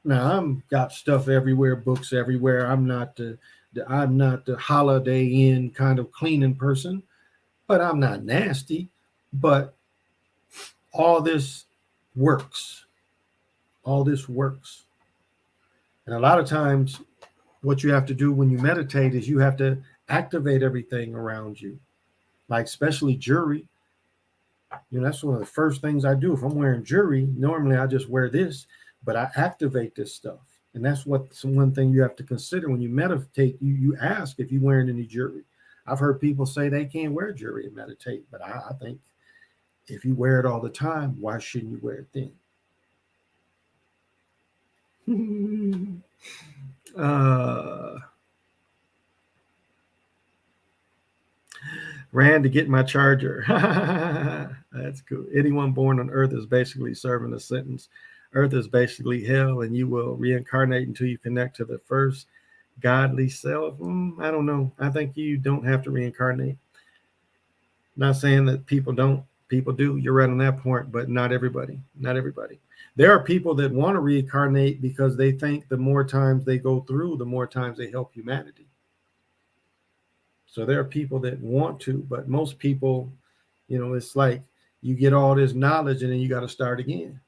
Now, I'm got stuff everywhere, books everywhere. I'm not the Holiday Inn kind of cleaning person, but I'm not nasty. But all this works. All this works. And a lot of times, what you have to do when you meditate is you have to activate everything around you, like especially jewelry. That's one of the first things I do. If I'm wearing jewelry, normally I just wear this, but I activate this stuff. And that's one thing you have to consider when you meditate. You ask if you're wearing any jewelry. I've heard people say they can't wear jewelry and meditate, but I think if you wear it all the time, why shouldn't you wear it then? Ran to get my charger. That's cool. Anyone born on Earth is basically serving a sentence. Earth is basically hell, and you will reincarnate until you connect to the first godly self. I don't know. I think you don't have to reincarnate. Not saying that people don't. People do. You're right on that point, but not everybody. Not everybody. There are people that want to reincarnate because they think the more times they go through, the more times they help humanity. So there are people that want to, but most people, it's like you get all this knowledge and then you got to start again,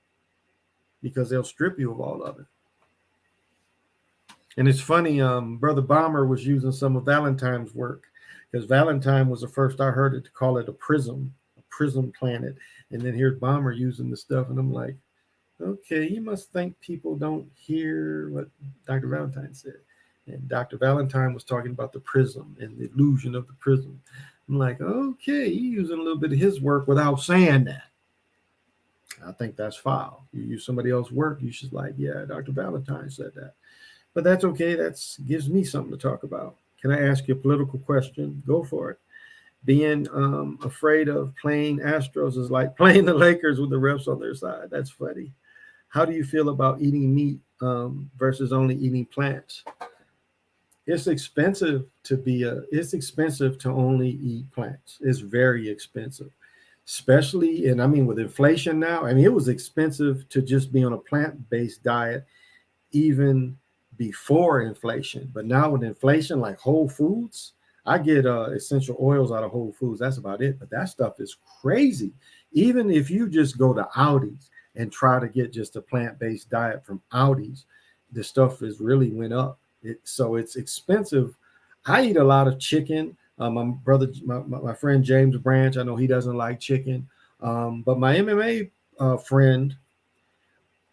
because they'll strip you of all of it. And it's funny, Brother Bomber was using some of Valentine's work because Valentine was the first I heard it to call it a prism planet. And then here's Bomber using the stuff, and I'm like, okay, you must think people don't hear what Dr. Valentine said. And Dr. Valentine was talking about the prism and the illusion of the prism. I'm like, okay, he's using a little bit of his work without saying that. I think that's foul. You use somebody else's work, you should like, yeah, Dr. Valentine said that. But that's okay. That gives me something to talk about. Can I ask you a political question? Go for it. Being afraid of playing Astros is like playing the Lakers with the refs on their side. That's funny. How do you feel about eating meat versus only eating plants? It's expensive it's expensive to only eat plants. It's very expensive, especially, and I mean, with inflation now, I mean, it was expensive to just be on a plant-based diet even before inflation. But now with inflation, like Whole Foods, I get essential oils out of Whole Foods. That's about it. But that stuff is crazy. Even if you just go to Aldi's and try to get just a plant-based diet from Aldi's, the stuff is really went up. So it's expensive. I eat a lot of chicken. My friend James Branch, I know he doesn't like chicken. But my MMA friend,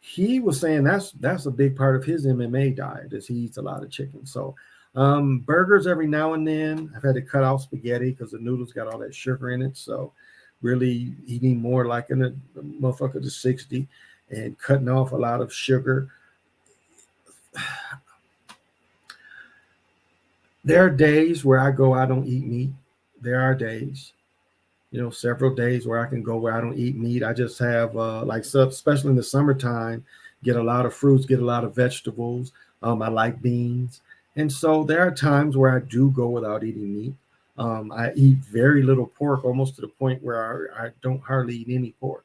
he was saying that's a big part of his MMA diet is he eats a lot of chicken. So burgers every now and then. I've had to cut off spaghetti because the noodles got all that sugar in it. So really eating more like in a motherfucker to 60 and cutting off a lot of sugar. There are days where I don't eat meat. There are days, several days where I can go where I don't eat meat. I just have especially in the summertime, get a lot of fruits, get a lot of vegetables. I like beans. And so there are times where I do go without eating meat. I eat very little pork, almost to the point where I don't hardly eat any pork.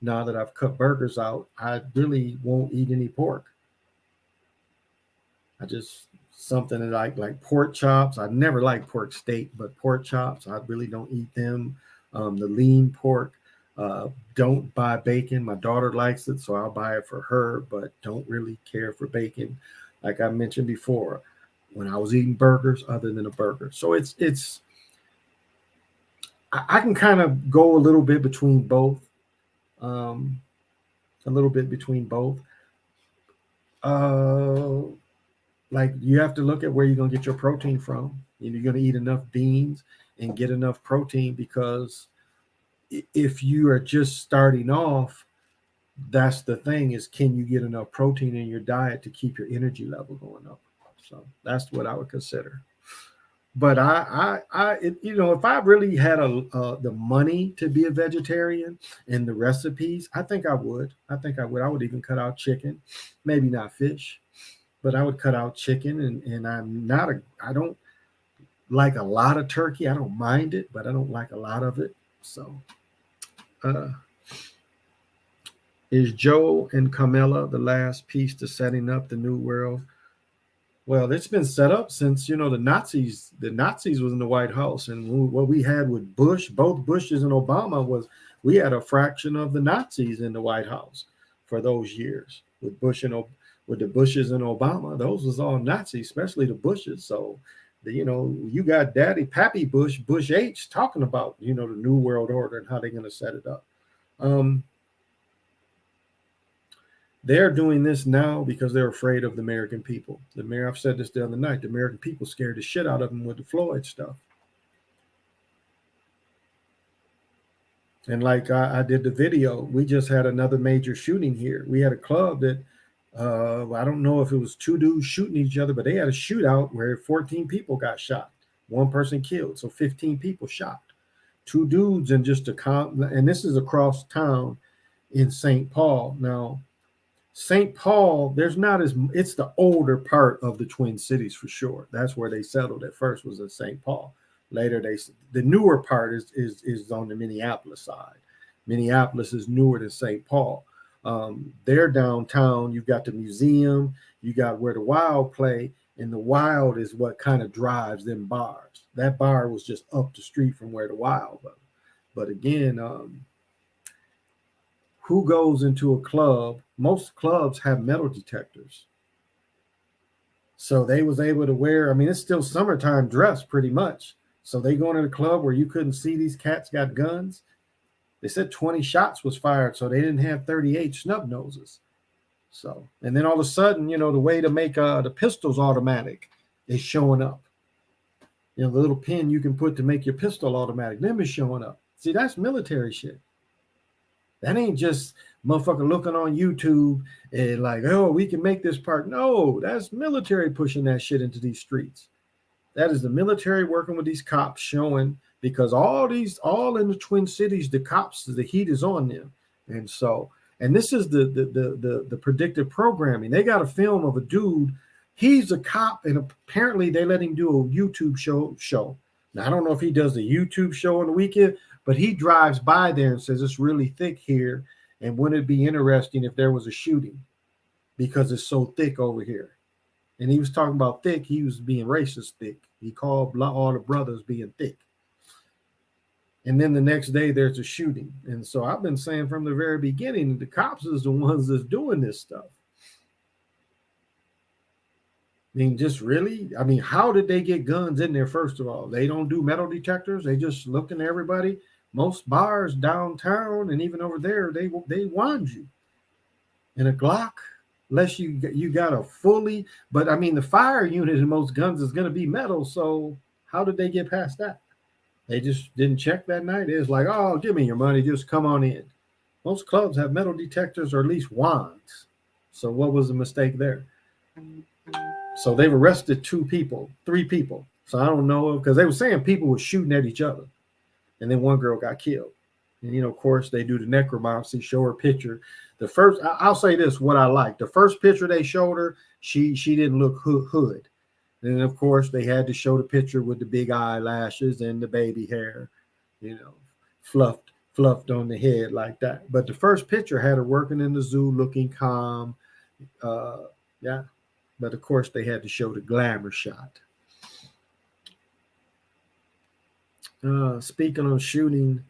Now that I've cut burgers out, I really won't eat any pork. I just something that like pork chops. I never like pork steak, but pork chops, I really don't eat them. The lean pork, don't buy bacon. My daughter likes it, so I'll buy it for her, but don't really care for bacon. Like I mentioned before, when I was eating burgers, other than a burger. So I can kind of go a little bit between both. A little bit between both. Like you have to look at where you're going to get your protein from. You're going to eat enough beans and get enough protein, because if you are just starting off, that's the thing is, can you get enough protein in your diet to keep your energy level going up? So that's what I would consider. But if I really had the money to be a vegetarian and the recipes, I think I would. I I would even cut out chicken, maybe not fish, but I would cut out chicken. And I don't like a lot of turkey. I don't mind it, but I don't like a lot of it. So, is Joe and Camilla the last piece to setting up the new world? Well, it's been set up since, the Nazis was in the White House. And what we had with Bush, both Bushes and Obama, was we had a fraction of the Nazis in the White House for those years with with the Bushes and Obama. Those was all Nazis, especially the Bushes. So, you got Daddy Pappy Bush, Bush H, talking about, the New World Order and how they're going to set it up. They're doing this now because they're afraid of the American people. I've said this the other night, the American people scared the shit out of them with the Floyd stuff. And like I did the video, we just had another major shooting here. We had a club that, I don't know if it was two dudes shooting each other, but they had a shootout where 14 people got shot. One person killed, so 15 people shot. Two dudes and and this is across town in St. Paul. Now, St. Paul, it's the older part of the Twin Cities for sure. That's where they settled at first, was in St. Paul. Later, the newer part is on the Minneapolis side. Minneapolis is newer than St. Paul. They're downtown. You've got the museum. You got where the Wild play, and the Wild is what kind of drives them bars. That bar was just up the street from where the Wild was. But again, who goes into a club? Most clubs have metal detectors. So they was able to wear, it's still summertime dress pretty much. So they going to the club where you couldn't see these cats got guns. They said 20 shots was fired, so they didn't have 38 snub noses. So, and then all of a sudden, the way to make the pistols automatic is showing up. The little pin you can put to make your pistol automatic, them is showing up. See, that's military shit. That ain't just motherfucker looking on YouTube and like, oh, we can make this part. No, that's military pushing that shit into these streets. That is the military working with these cops showing, because all in the Twin Cities, the cops, the heat is on them. And so, and this is the predictive programming. They got a film of a dude. He's a cop, and apparently they let him do a YouTube show. Now, I don't know if he does the YouTube show on the weekend, but he drives by there and says it's really thick here, and wouldn't it be interesting if there was a shooting because it's so thick over here. And he was talking about thick. He was being racist thick. He called all the brothers being thick. And then the next day there's a shooting. And so I've been saying from the very beginning, the cops is the ones that's doing this stuff. I mean, just really, how did they get guns in there? First of all, they don't do metal detectors. They just looking at everybody. Most bars downtown and even over there, they wand you. And a Glock, unless you got a fully, but the fire unit in most guns is going to be metal. So how did they get past that? They just didn't check that night. It was like, oh, give me your money. Just come on in. Most clubs have metal detectors or at least wands. So what was the mistake there? So they've arrested 3 people. So I don't know, because they were saying people were shooting at each other. And then one girl got killed. And, of course, they do the necromancy, show her picture. The first, I'll say this, what I like. The first picture they showed her, she didn't look hood. And, of course, they had to show the picture with the big eyelashes and the baby hair, fluffed on the head like that. But the first picture had her working in the zoo, looking calm. Yeah. But, of course, they had to show the glamour shot. Speaking of shooting,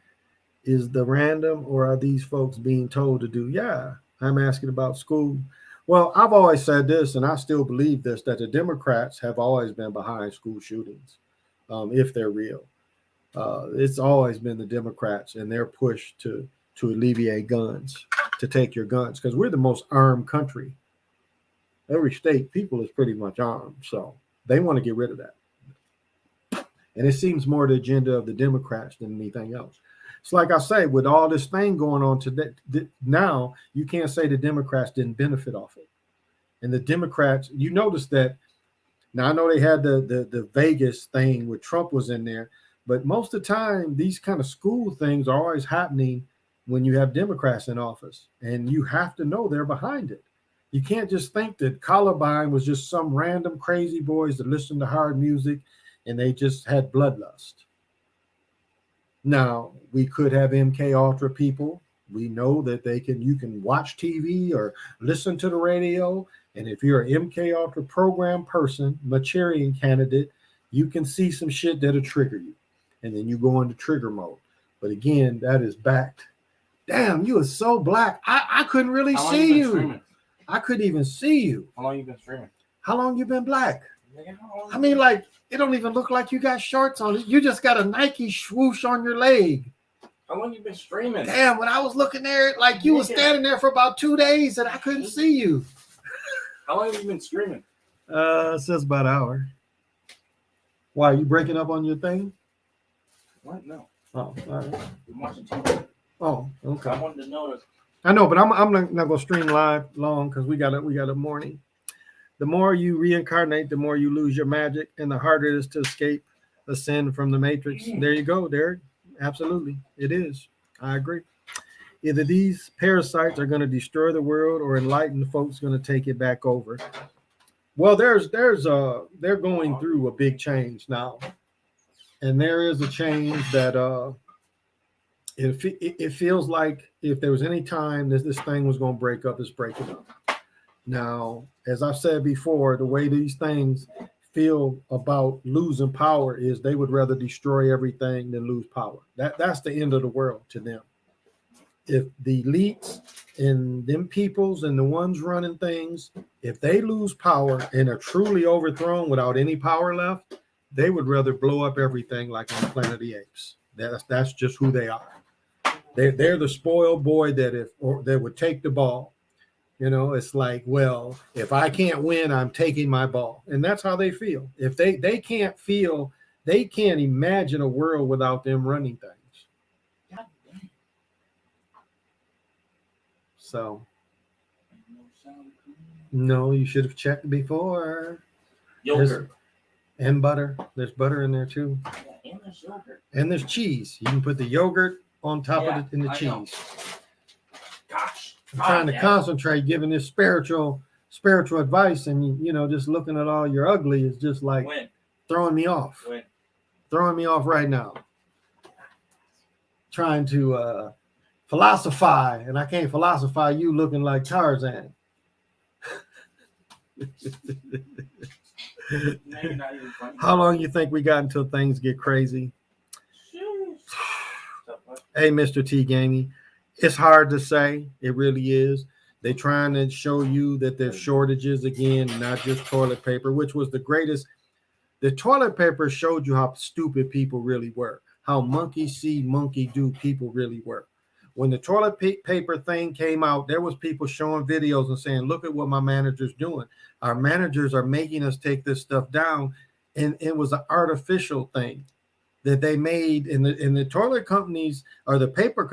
is the random or are these folks being told to do? Yeah, I'm asking about school. Well, I've always said this, and I still believe this, that the Democrats have always been behind school shootings, if they're real. It's always been the Democrats and their push to alleviate guns, to take your guns, because we're the most armed country. Every state, people is pretty much armed, so they want to get rid of that. And it seems more the agenda of the Democrats than anything else. It's like I say, with all this thing going on today, now you can't say the Democrats didn't benefit off it. And the Democrats, you notice that, now I know they had the Vegas thing where Trump was in there, but most of the time, these kind of school things are always happening when you have Democrats in office. And you have to know they're behind it. You can't just think that Columbine was just some random crazy boys that listened to hard music and they just had bloodlust. Now, we could have MK Ultra people. We know that you can watch TV or listen to the radio. And if you're an MK Ultra program person, Manchurian candidate, you can see some shit that'll trigger you. And then you go into trigger mode. But again, that is backed. Damn, you are so black. I couldn't really see you. Streaming? I couldn't even see you. How long you been streaming? How long you been black? Like, it don't even look like you got shorts on. You just got a Nike swoosh on your leg. How long you been streaming? Damn, when I was looking there, like you was standing there for about 2 days and I couldn't see you. How long have you been streaming? It says about an hour. Why, are you breaking up on your thing? What? No. Oh, all right. I'm watching TV. Oh, okay. I wanted to know that. I know, but I'm not gonna stream live long because we got a morning. The more you reincarnate, the more you lose your magic, and the harder it is to escape the sin from the matrix. There you go, Derek. Absolutely, it is. I agree. Either these parasites are going to destroy the world, or enlightened folks going to take it back over. Well, they're going through a big change now, and there is a change that it feels like if there was any time that this thing was going to break up, it's breaking up. Now, as I've said before, the way these things feel about losing power is they would rather destroy everything than lose power. That's the end of the world to them. If the elites and them peoples and the ones running things, if they lose power and are truly overthrown without any power left, They would rather blow up everything like on Planet of the Apes. That's just who they are. They're the spoiled boy that would take the ball. You know, it's like, well, if I can't win, I'm taking my ball. And that's how they feel. If they can't feel, they can't imagine a world without them running things. God damn. So, No sound. no, you should have checked before. Yogurt. And butter. There's butter in there too. Yeah, and there's yogurt. And there's cheese. You can put the yogurt on top of it in the I cheese. know. Gosh. I'm trying to concentrate, giving this spiritual advice, and you know, just looking at all your ugly is just like throwing me off. Throwing me off right now. Trying to philosophize, and I can't philosophize you looking like Tarzan. Now you're not even funny. How long you think we got until things get crazy? Hey, Mr. T Gamey, it's hard to say. It really is. They're trying to show you that there's shortages again, not just toilet paper, which was the greatest. The toilet paper showed you how stupid people really were, how monkey see, monkey do people really were. When the toilet paper thing came out, there was people showing videos and saying, look at what my manager's doing. Our managers are making us take this stuff down. And it was an artificial thing that they made in the toilet companies, or the paper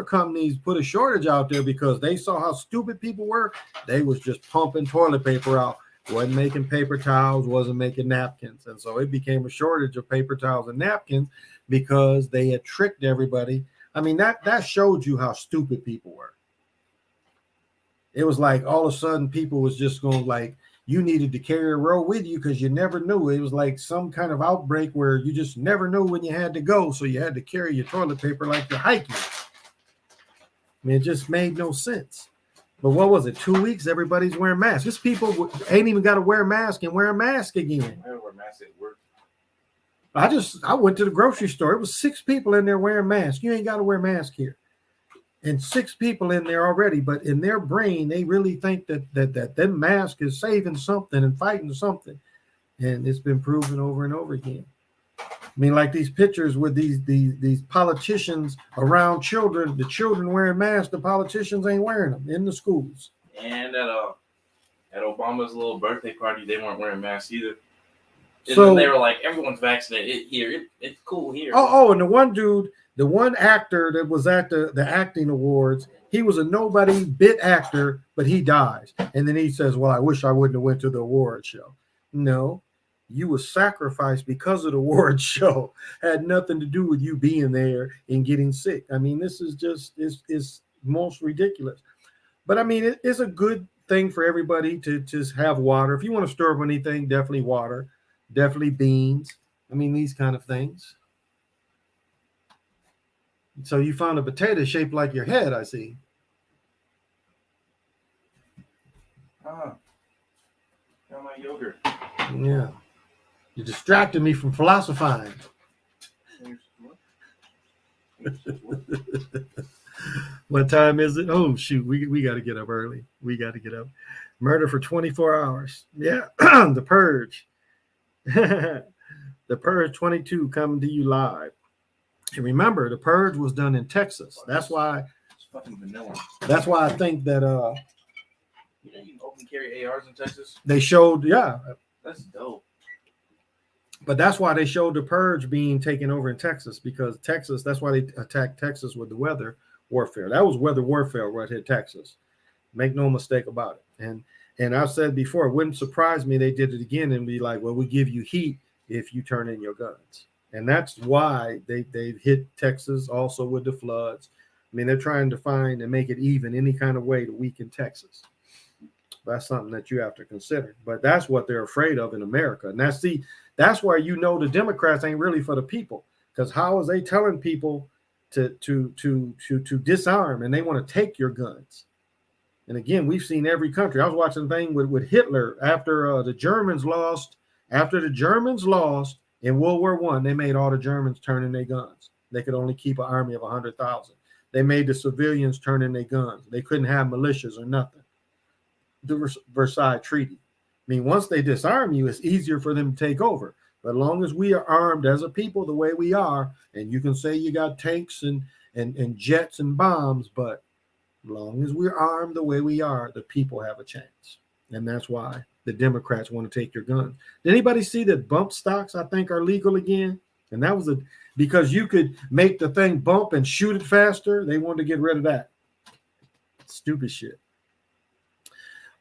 companies put a shortage out there because they saw how stupid people were. They was just pumping toilet paper out, wasn't making paper towels, wasn't making napkins. And so it became a shortage of paper towels and napkins because they had tricked everybody. I mean, that showed you how stupid people were. It was like all of a sudden people was just going like, you needed to carry a roll with you because you never knew. It was like some kind of outbreak where you just never knew when you had to go. So you had to carry your toilet paper like you're hiking. I mean, it just made no sense. But what was it? 2 weeks, everybody's wearing masks. These people ain't even got to wear a mask and wear a mask again. I wear masks at work. I went to the grocery store. It was 6 people in there wearing masks. You ain't got to wear a mask here. And 6 people in there already, but in their brain, they really think that mask is saving something and fighting something. And it's been proven over and over again. I mean, like these pictures with these politicians around children, the children wearing masks, the politicians ain't wearing them in the schools. And at Obama's little birthday party, they weren't wearing masks either. And So then they were like, everyone's vaccinated here. It's cool here. and the one actor that was at the acting awards, he was a nobody bit actor, but he dies. And then he says, well, I wish I wouldn't have went to the award show. No, you were sacrificed because of the award show. Had nothing to do with you being there and getting sick. I mean, this is just is most ridiculous. But I mean, it's a good thing for everybody to just have water. If you want to stir up anything, definitely water, definitely beans. I mean, these kind of things. So you found a potato shaped like your head, I see. Got my yogurt. Yeah. You distracted me from philosophizing. What time is it? Oh, shoot. We got to get up early. We got to get up. Murder for 24 hours. Yeah. The Purge. The Purge 22 coming to you live. And remember, The Purge was done in Texas. That's why. It's fucking vanilla. That's why I think that You can open carry ARs in Texas. they showed, yeah. That's dope. But that's why they showed The Purge being taken over in Texas, because Texas, that's why they attacked Texas with the weather warfare. That was weather warfare right here, Texas. Make no mistake about it. And I've said before, it wouldn't surprise me they did it again and be like, well, we give you heat if you turn in your guns. And that's why they've hit Texas also with the floods. I mean, they're trying to find and make it even any kind of way to weaken Texas. That's something that you have to consider. But that's what they're afraid of in America. And that's why you know the Democrats ain't really for the people. Because how is they telling people to disarm and they want to take your guns? And again, we've seen every country. I was watching a thing with Hitler after the Germans lost. After the Germans lost in World War I, they made all the Germans turn in their guns. They could only keep an army of 100,000. They made the civilians turn in their guns. They couldn't have militias or nothing. The Versailles Treaty. I mean, once they disarm you, it's easier for them to take over. But as long as we are armed as a people the way we are, and you can say you got tanks and jets and bombs, but as long as we're armed the way we are, the people have a chance. And that's why the Democrats want to take your guns. Did anybody see that bump stocks, I think, are legal again? And that was because you could make the thing bump and shoot it faster. They wanted to get rid of that. Stupid shit.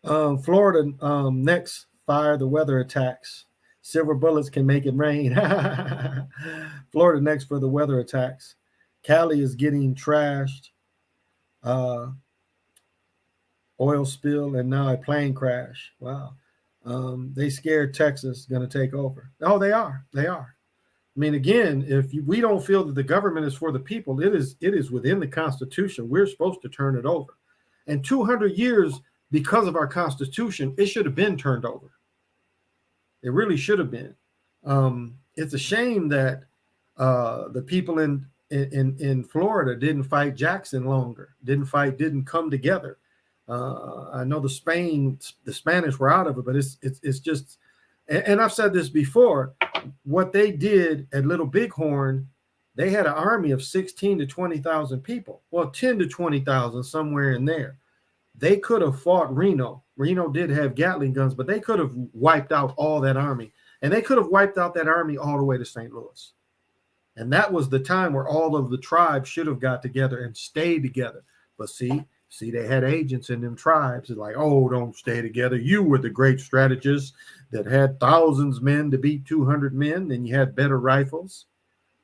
Florida next, fire the weather attacks. Silver bullets can make it rain. Florida next for the weather attacks. Cali is getting trashed. Oil spill and now a plane crash. Wow. They scared Texas going to take over. Oh, they are. They are. I mean, again, if we don't feel that the government is for the people, it is within the Constitution. We're supposed to turn it over. And 200 years, because of our Constitution, it should have been turned over. It really should have been. It's a shame that the people in Florida didn't fight Jackson longer, didn't come together. I know the Spanish were out of it, but it's just, and I've said this before, what they did at Little Bighorn, they had an army of 16 to 20,000 people. Well, 10 to 20,000, somewhere in there. They could have fought Reno. Reno did have Gatling guns, but they could have wiped out all that army. And they could have wiped out that army all the way to St. Louis. And that was the time where all of the tribes should have got together and stayed together. But see, they had agents in them tribes. It's like, oh, don't stay together. You were the great strategist that had thousands of men to beat 200 men, and you had better rifles.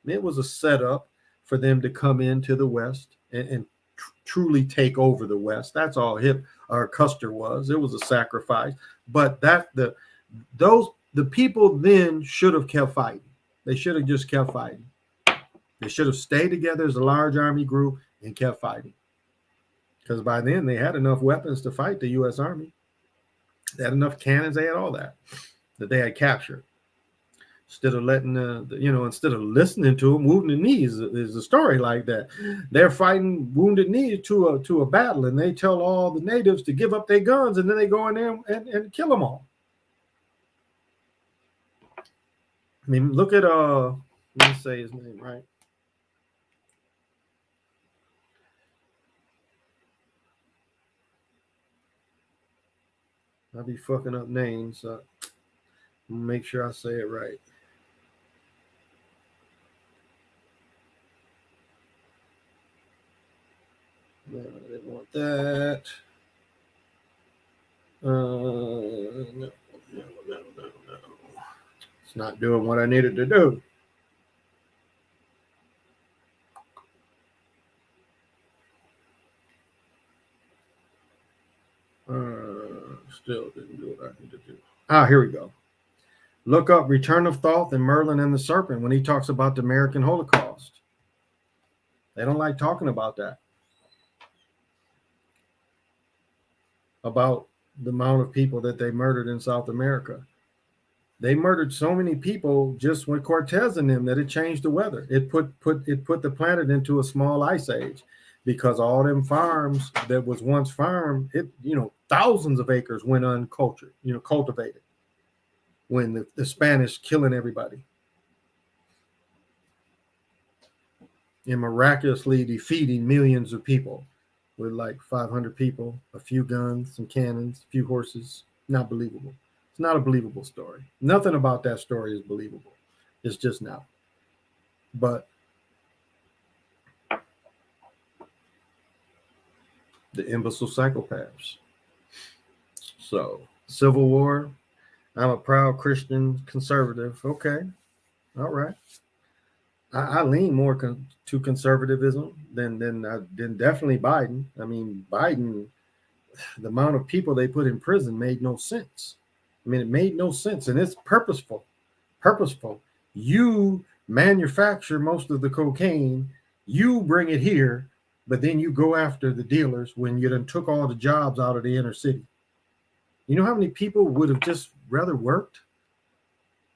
It was a setup for them to come into the West and truly take over the West. That's all Custer was. It was a sacrifice. But the people then should have kept fighting. They should have just kept fighting. They should have stayed together as a large army group and kept fighting. Because by then they had enough weapons to fight the U.S. Army. They had enough cannons. They had all that they had captured. Instead of instead of listening to them, Wounded Knee is a story like that. They're fighting Wounded Knee to a battle, and they tell all the natives to give up their guns, and then they go in there and kill them all. I mean, look at let me say his name right. I'll be fucking up names, so make sure I say it right. No, I didn't want that. No. It's not doing what I needed to do. Still didn't do what I needed to do. Here we go. Look up Return of Thoth and Merlin and the Serpent when he talks about the American Holocaust. They don't like talking about that. About the amount of people that they murdered in South America. They murdered so many people just with Cortez and them that it changed the weather. It put the planet into a small ice age because all them farms that was once farmed, thousands of acres went uncultured, cultivated when the Spanish killing everybody and miraculously defeating millions of people with like 500 people, a few guns, some cannons, a few horses. Not believable. It's not a believable story. Nothing about that story is believable. It's just not. But the imbecile psychopaths. So, Civil War. I'm a proud Christian conservative. Okay. All right. I lean more to conservatism than definitely Biden. I mean, Biden, the amount of people they put in prison made no sense. I mean, it made no sense, and it's purposeful. You manufacture most of the cocaine, you bring it here, but then you go after the dealers when you done took all the jobs out of the inner city. You know how many people would have just rather worked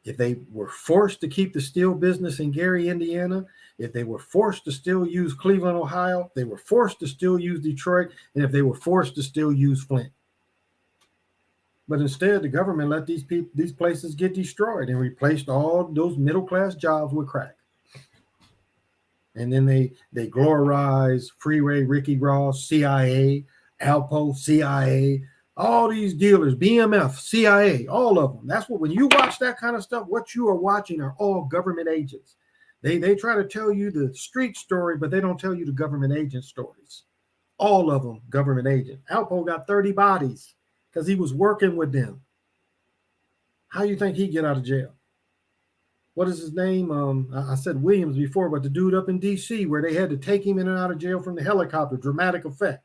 if they were forced to keep the steel business in Gary, Indiana, if they were forced to still use Cleveland, Ohio, they were forced to still use Detroit, and if they were forced to still use Flint. But instead, the government let these places get destroyed and replaced all those middle class jobs with crack. And then they glorize Freeway, Ricky Ross, CIA, Alpo, CIA, all these dealers, BMF, CIA, all of them. That's what, when you watch that kind of stuff, what you are watching are all government agents. They try to tell you the street story, but they don't tell you the government agent stories. All of them government agent. Alpo got 30 bodies because he was working with them. How do you think he get out of jail? What is his name? I said Williams before, but the dude up in D.C. where they had to take him in and out of jail from the helicopter, dramatic effect.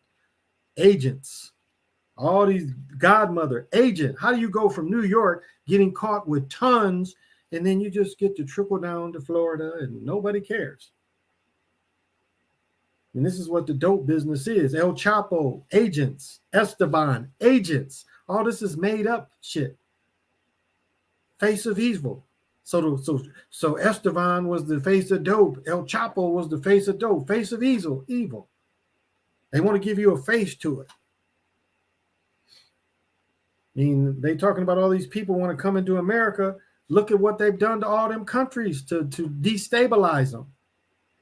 Agents, all these godmother agent. How do you go from New York getting caught with tons and then you just get to trickle down to Florida and nobody cares? And this is what the dope business is. El Chapo, agents. Esteban, agents. All this is made up shit. Face of evil. So Esteban was the face of dope. El Chapo was the face of dope. Face of evil. They want to give you a face to it. I mean, they talking about all these people want to come into America. Look at what they've done to all them countries to destabilize them.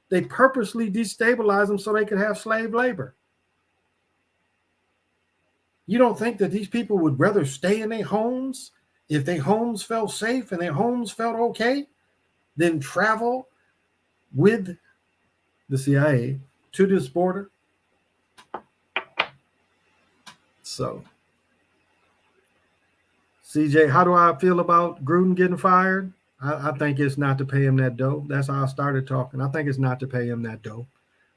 They purposely destabilize them so they could have slave labor. You don't think that these people would rather stay in their homes if their homes felt safe and their homes felt okay than travel with the CIA to this border? So, CJ, how do I feel about Gruden getting fired? I think it's not to pay him that dough. That's how I started talking. I think it's not to pay him that dough.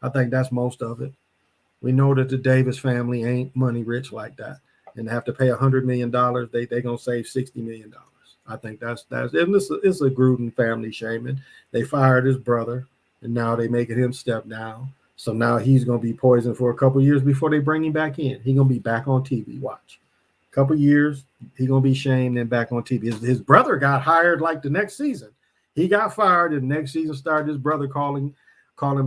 I think that's most of it. We know that the Davis family ain't money rich like that. And have to pay $100 million, they gonna save $60 million. I think that's and it's a Gruden family shaming. They fired his brother, and now they making him step down. So now he's gonna be poisoned for a couple of years before they bring him back in. He's gonna be back on TV. Watch, a couple of years, he's gonna be shamed and back on TV. His brother got hired like the next season. He got fired, and the next season started his brother calling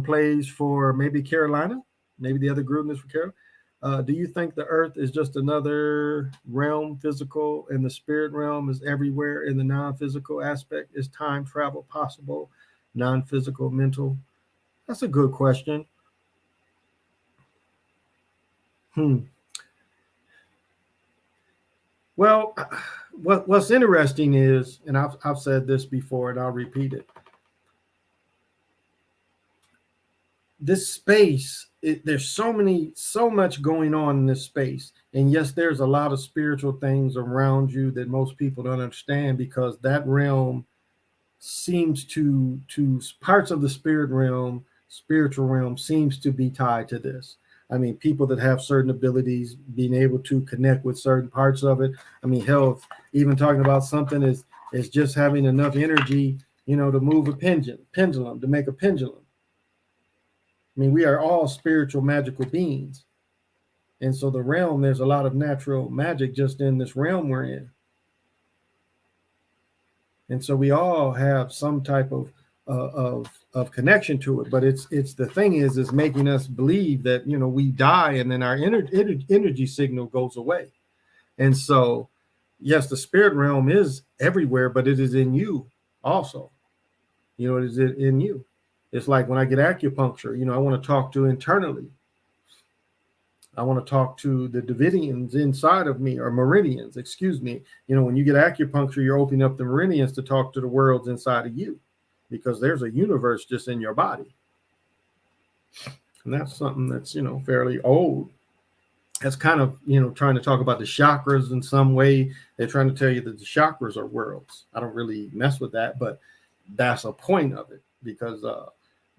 plays for maybe Carolina, maybe the other Gruden is for Carolina. Do you think the earth is just another realm, physical, and the spirit realm is everywhere in the non-physical aspect? Is time travel possible? Non-physical, mental? That's a good question. Well, what's interesting is, and I've said this before and I'll repeat it. This space, there's so much going on in this space. And yes, there's a lot of spiritual things around you that most people don't understand, because that realm seems to parts of the spiritual realm seems to be tied to this. I mean, people that have certain abilities, being able to connect with certain parts of it. I mean, hell, even talking about something is just having enough energy, to move a pendulum, to make a pendulum. I mean, we are all spiritual, magical beings. And so the realm, there's a lot of natural magic just in this realm we're in. And so we all have some type of connection to it. But it's the thing is making us believe that, we die and then our energy signal goes away. And so, yes, the spirit realm is everywhere, but it is in you also. It is in you. It's like when I get acupuncture, I want to talk to internally. I want to talk to the Davidians inside of me, or meridians, excuse me. When you get acupuncture, you're opening up the meridians to talk to the worlds inside of you, because there's a universe just in your body. And that's something that's, fairly old. That's kind of, trying to talk about the chakras in some way. They're trying to tell you that the chakras are worlds. I don't really mess with that, but that's a point of it, because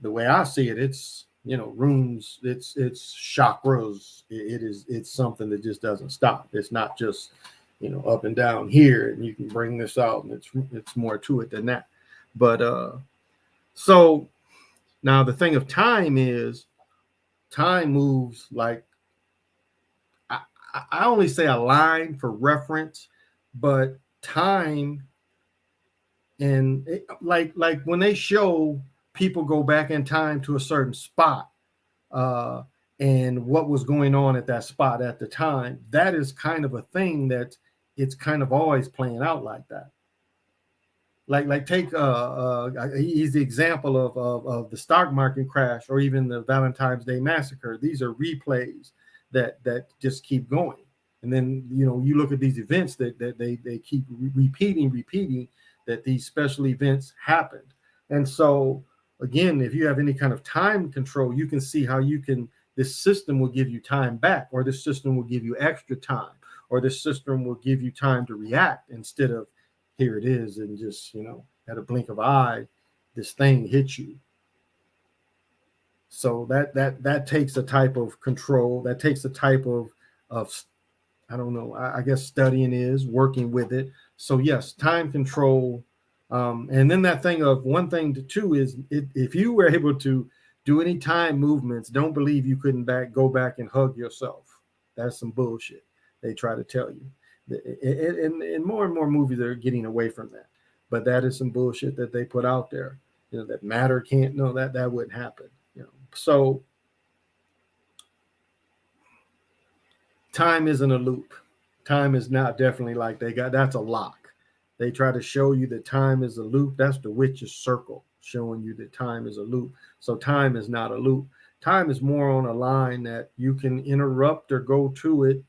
the way I see it, it's, rooms, it's chakras. It's something that just doesn't stop. It's not just, up and down here and you can bring this out, and it's more to it than that. But so now the thing of time is, time moves like, I only say a line for reference, but time, and like when they show people go back in time to a certain spot, and what was going on at that spot at the time, that is kind of a thing that it's kind of always playing out like that. Like take he's the example of the stock market crash or even the Valentine's Day massacre. These are replays that just keep going. And then you look at these events that they keep repeating that these special events happened. And so again, if you have any kind of time control, you can see how this system will give you time back, or this system will give you extra time, or this system will give you time to react instead of here it is, and just at a blink of an eye, this thing hits you. So that takes a type of control. That takes a type of I don't know. I guess studying is working with it. So yes, time control, and then that thing of one thing to two is if you were able to do any time movements, don't believe you couldn't go back and hug yourself. That's some bullshit they try to tell you. And more and more movies are getting away from that, but that is some bullshit that they put out there. That matter can't. No, that wouldn't happen. So time isn't a loop. Time is not definitely like that's a lock. They try to show you that time is a loop. That's the witch's circle showing you that time is a loop. So time is not a loop. Time is more on a line that you can interrupt or go to it.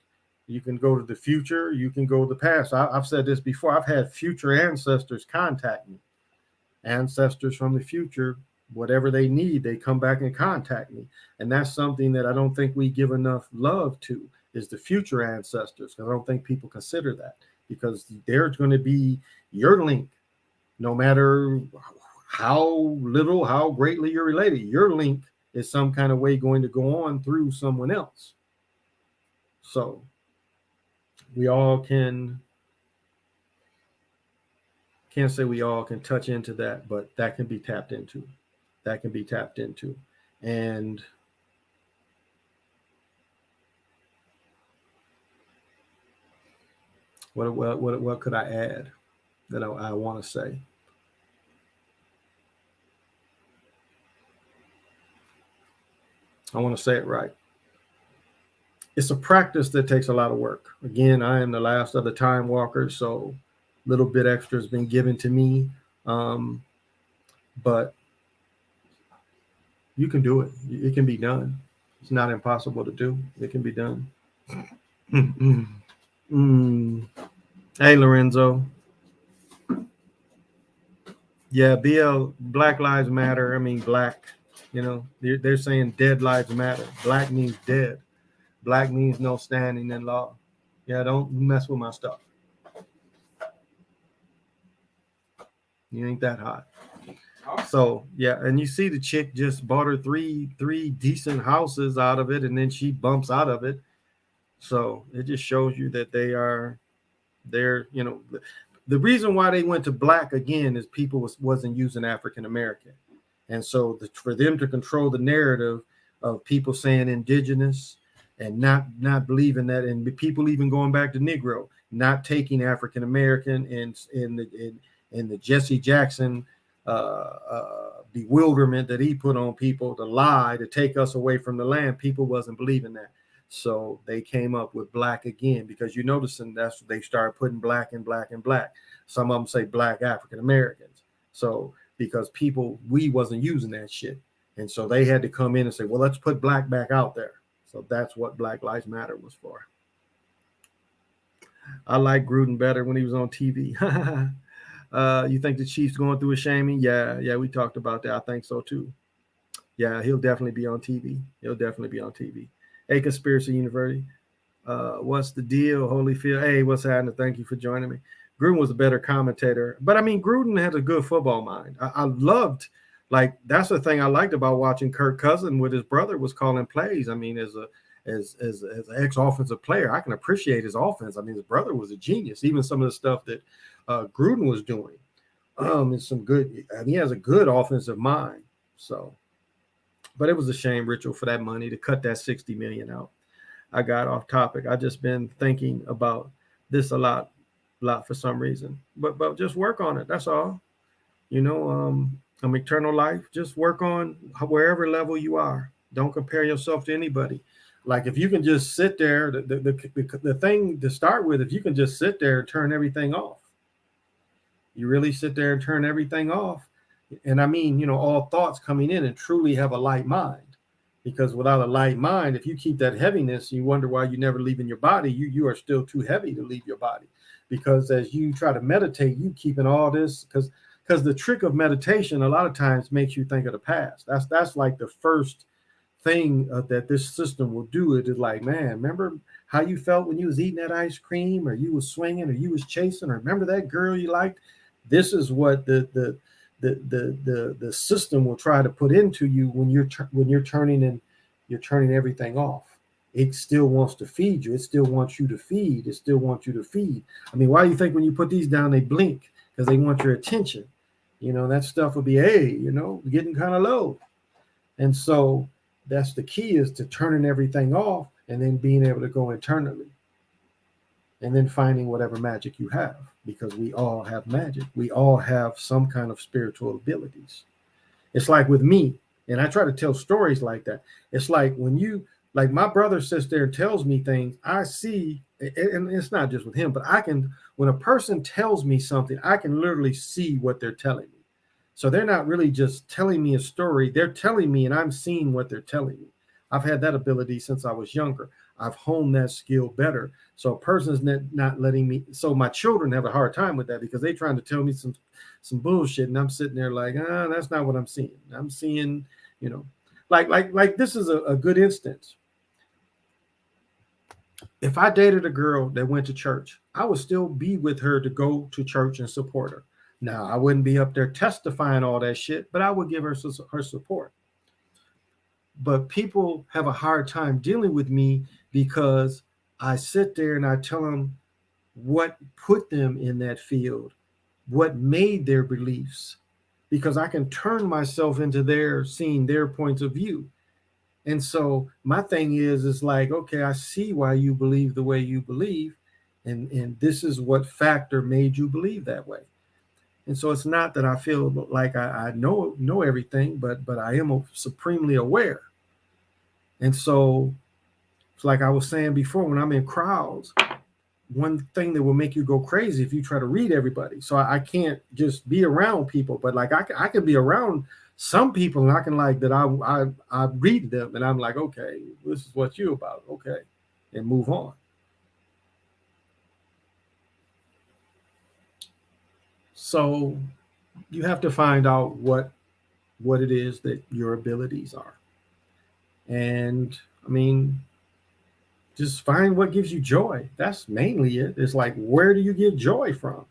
You can go to the future. You can go to the past. I've said this before. I've had future ancestors contact me. Ancestors from the future, whatever they need, they come back and contact me. And that's something that I don't think we give enough love to, is the future ancestors. I don't think people consider that, because they're going to be your link, no matter how little, how greatly you're related. Your link is some kind of way going to go on through someone else. So we all can't say we all can touch into that, but that can be tapped into. And what could I add that I want to say? I want to say it right. It's a practice that takes a lot of work. Again, I am the last of the time walkers, so a little bit extra has been given to me. But you can do it. It can be done. It's not impossible to do. It can be done. Hey, Lorenzo. Yeah, BL, Black Lives Matter. I mean, black, they're saying dead lives matter. Black means dead. Black means no standing in law. Yeah, don't mess with my stuff. You ain't that hot. So yeah, and you see the chick just bought her three decent houses out of it, and then she bumps out of it. So it just shows you that they're the reason why they went to black again is people wasn't using African American, and so for them to control the narrative of people saying indigenous and not believing that, and people even going back to Negro, not taking African American and the Jesse Jackson bewilderment that he put on people, to lie, to take us away from the land. People wasn't believing that. So they came up with black again, because you noticing that's what they started putting black and black and black. Some of them say black African Americans. So because we wasn't using that shit. And so they had to come in and say, well, let's put black back out there. So that's what Black Lives Matter was for. I like Gruden better when he was on TV. You think the Chiefs going through a shaming? Yeah, we talked about that. I think so too. Yeah, he'll definitely be on TV. Hey, Conspiracy University. What's the deal, Holyfield? Hey, what's happening? Thank you for joining me. Gruden was a better commentator, but I mean, Gruden had a good football mind. I loved, that's the thing I liked about watching Kirk Cousins with his brother, was calling plays. I mean, as an ex-offensive player, I can appreciate his offense. I mean, his brother was a genius. Even some of the stuff that Gruden was doing, is some good. He has a good offensive mind. So, but it was a shame, Ritual, for that money to cut that $60 million out. I got off topic. I just been thinking about this a lot for some reason. But just work on it. That's all. Eternal life. Just work on wherever level you are. Don't compare yourself to anybody. Like if you can just sit there, the thing to start with, if you can just sit there and turn everything off, you really sit there and turn everything off. And I mean, all thoughts coming in and truly have a light mind. Because without a light mind, if you keep that heaviness, you wonder why you never leave in your body. You are still too heavy to leave your body. Because as you try to meditate, you keeping all this, because the trick of meditation a lot of times makes you think of the past. That's like the first thing that this system will do. It is like, man, remember how you felt when you was eating that ice cream, or you was swinging, or you was chasing, or remember that girl you liked? This is what the system will try to put into you when you're turning everything off. It still wants to feed you. It still wants you to feed. It still wants you to feed. I mean, why do you think when you put these down, they blink? Because they want your attention. That stuff will be, hey, getting kind of low. And so that's the key, is to turning everything off and then being able to go internally and then finding whatever magic you have, because we all have magic. We all have some kind of spiritual abilities. It's like with me, and I try to tell stories like that. It's like when my brother sits there and tells me things, I see, and it's not just with him, but when a person tells me something, I can literally see what they're telling me. So they're not really just telling me a story. They're telling me, and I'm seeing what they're telling me. I've had that ability since I was younger. I've honed that skill better. So a person's not letting me. So my children have a hard time with that, because they're trying to tell me some bullshit, and I'm sitting there like, that's not what I'm seeing. I'm seeing, like this is a good instance. If I dated a girl that went to church, I would still be with her to go to church and support her. Now, I wouldn't be up there testifying all that shit, but I would give her her support. But people have a hard time dealing with me, because I sit there and I tell them what put them in that field, what made their beliefs, because I can turn myself into seeing their points of view. And so my thing is like, okay, I see why you believe the way you believe, and this is what factor made you believe that way. And so it's not that I feel like I know everything, but I am supremely aware. And so it's like I was saying before, when I'm in crowds, one thing that will make you go crazy if you try to read everybody. So I can't just be around people, but like I can be around some people, and I can like that I read them, and I'm like, okay, this is what you about, okay, and move on. So you have to find out what it is that your abilities are. And I mean, just find what gives you joy. That's mainly it. It's like, where do you get joy from?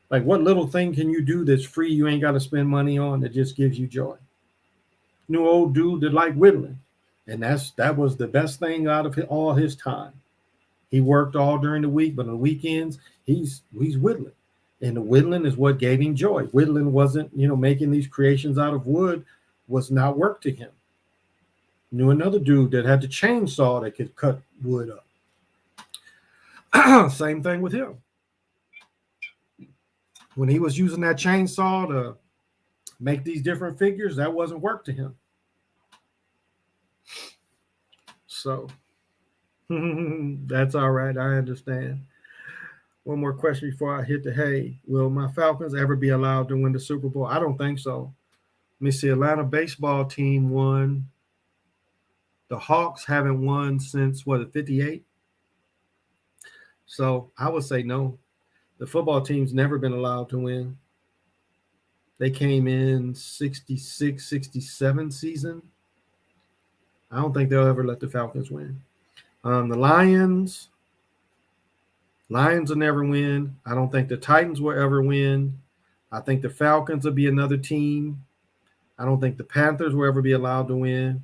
Like, what little thing can you do that's free, you ain't got to spend money on, that just gives you joy? New old dude that liked whittling, and that was the best thing out of all his time. He worked all during the week, but on the weekends he's whittling, and the whittling is what gave him joy. Whittling wasn't, making these creations out of wood was not work to him. Knew another dude that had the chainsaw that could cut wood up. Same thing with him. When he was using that chainsaw to make these different figures, that wasn't work to him. So that's all right. I understand. One more question before I hit the hay. Will my Falcons ever be allowed to win the Super Bowl? I don't think so. Let me see. Atlanta baseball team won. The Hawks haven't won since, 58? So I would say no. The football team's never been allowed to win. They came in 66, 67 season. I don't think they'll ever let the Falcons win. The Lions will never win. I don't think the Titans will ever win. I think the Falcons will be another team. I don't think the Panthers will ever be allowed to win.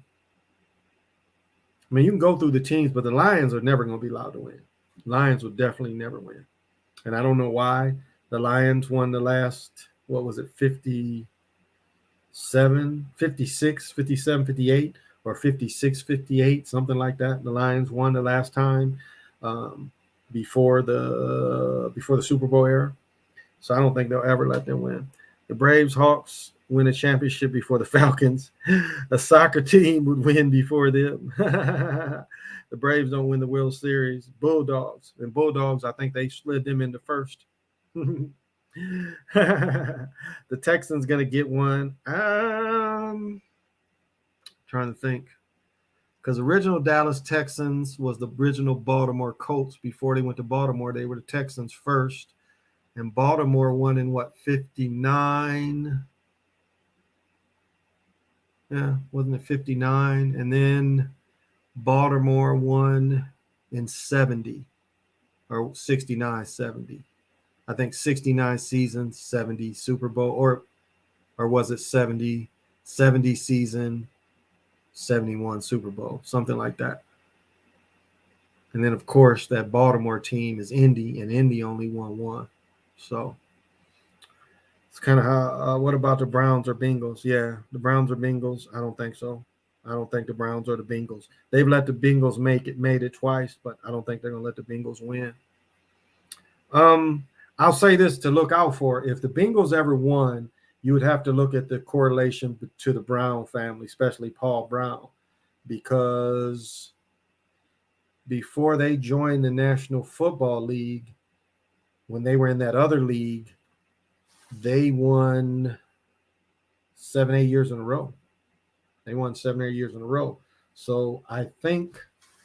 I mean, you can go through the teams, but the Lions are never going to be allowed to win. Lions will definitely never win. And I don't know why. The Lions won the last, 57, 56, 57, 58, or 56, 58, something like that. The Lions won the last time before the Super Bowl era. So I don't think they'll ever let them win. The Braves, Hawks, win a championship before the Falcons. A soccer team would win before them. The Braves don't win the World Series. Bulldogs. And Bulldogs, I think they slid them into first. The Texans going to get one. Trying to think. Because original Dallas Texans was the original Baltimore Colts. Before they went to Baltimore, they were the Texans first. And Baltimore won in what, 59? Yeah, wasn't it 59? And then Baltimore won in 70 or 69, 70. I think 69 season, 70 Super Bowl, or was it 70 season, 71 Super Bowl, something like that. And then, of course, that Baltimore team is Indy, and Indy only won one. So it's kind of how, what about the Browns or Bengals? Yeah, the Browns or Bengals? I don't think so. I don't think the Browns or the Bengals. They've let the Bengals made it twice, but I don't think they're going to let the Bengals win. I'll say this to look out for. If the Bengals ever won, you would have to look at the correlation to the Brown family, especially Paul Brown, because before they joined the National Football League, when they were in that other league, they won 7-8 years in a row. They won 7-8 years in a row. So I think,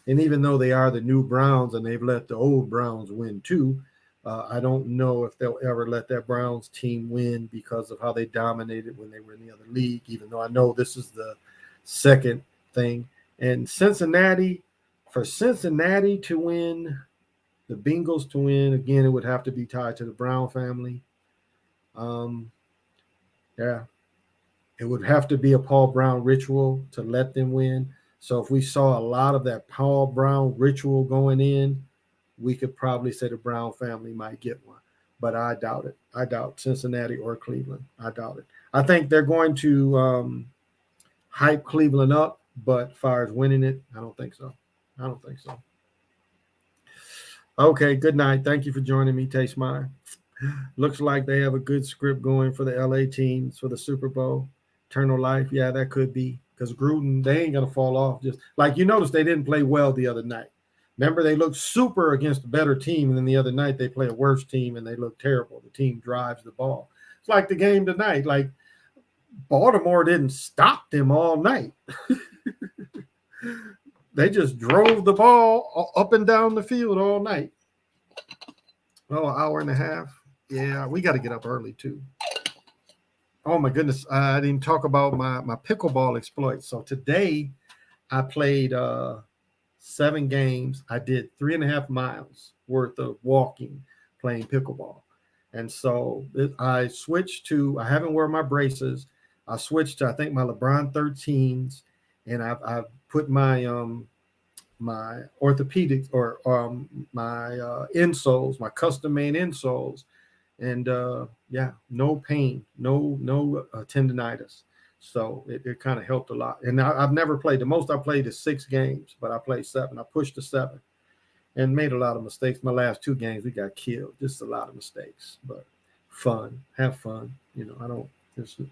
and even though they are the new Browns and they've let the old Browns win too, I don't know if they'll ever let that Browns team win because of how they dominated when they were in the other league, even though I know this is the second thing. And Cincinnati, for Cincinnati to win, the Bengals to win, again, it would have to be tied to the Brown family. Yeah. It would have to be a Paul Brown ritual to let them win. So if we saw a lot of that Paul Brown ritual going in, we could probably say the Brown family might get one. But I doubt it. I doubt Cincinnati or Cleveland. I doubt it. I think they're going to hype Cleveland up, but as far as winning it, I don't think so. I don't think so. Okay, good night. Thank you for joining me, Taste Mine. Looks like they have a good script going for the LA teams for the Super Bowl. Eternal life, yeah, that could be, because Gruden, they ain't gonna fall off. Just like you noticed, they didn't play well the other night. Remember, they looked super against a better team, and then the other night they play a worse team and they look terrible. The team drives the ball. It's like the game tonight. Like Baltimore didn't stop them all night. They just drove the ball up and down the field all night. Oh, an hour and a half. Yeah, we got to get up early too. Oh my goodness, I didn't talk about my pickleball exploits. So today I played 7 games. I did 3.5 miles worth of walking playing pickleball. And so I switched to, I haven't worn my braces. I switched to, I think, my LeBron 13s, and I've put my my orthopedics or my insoles, my custom made insoles. And yeah, no pain, no tendonitis. So it kind of helped a lot. And I've never played. The most I played is 6 games, but I played 7. I pushed to 7 and made a lot of mistakes. My last 2 games, we got killed. Just a lot of mistakes, but fun. Have fun. You know, I don't.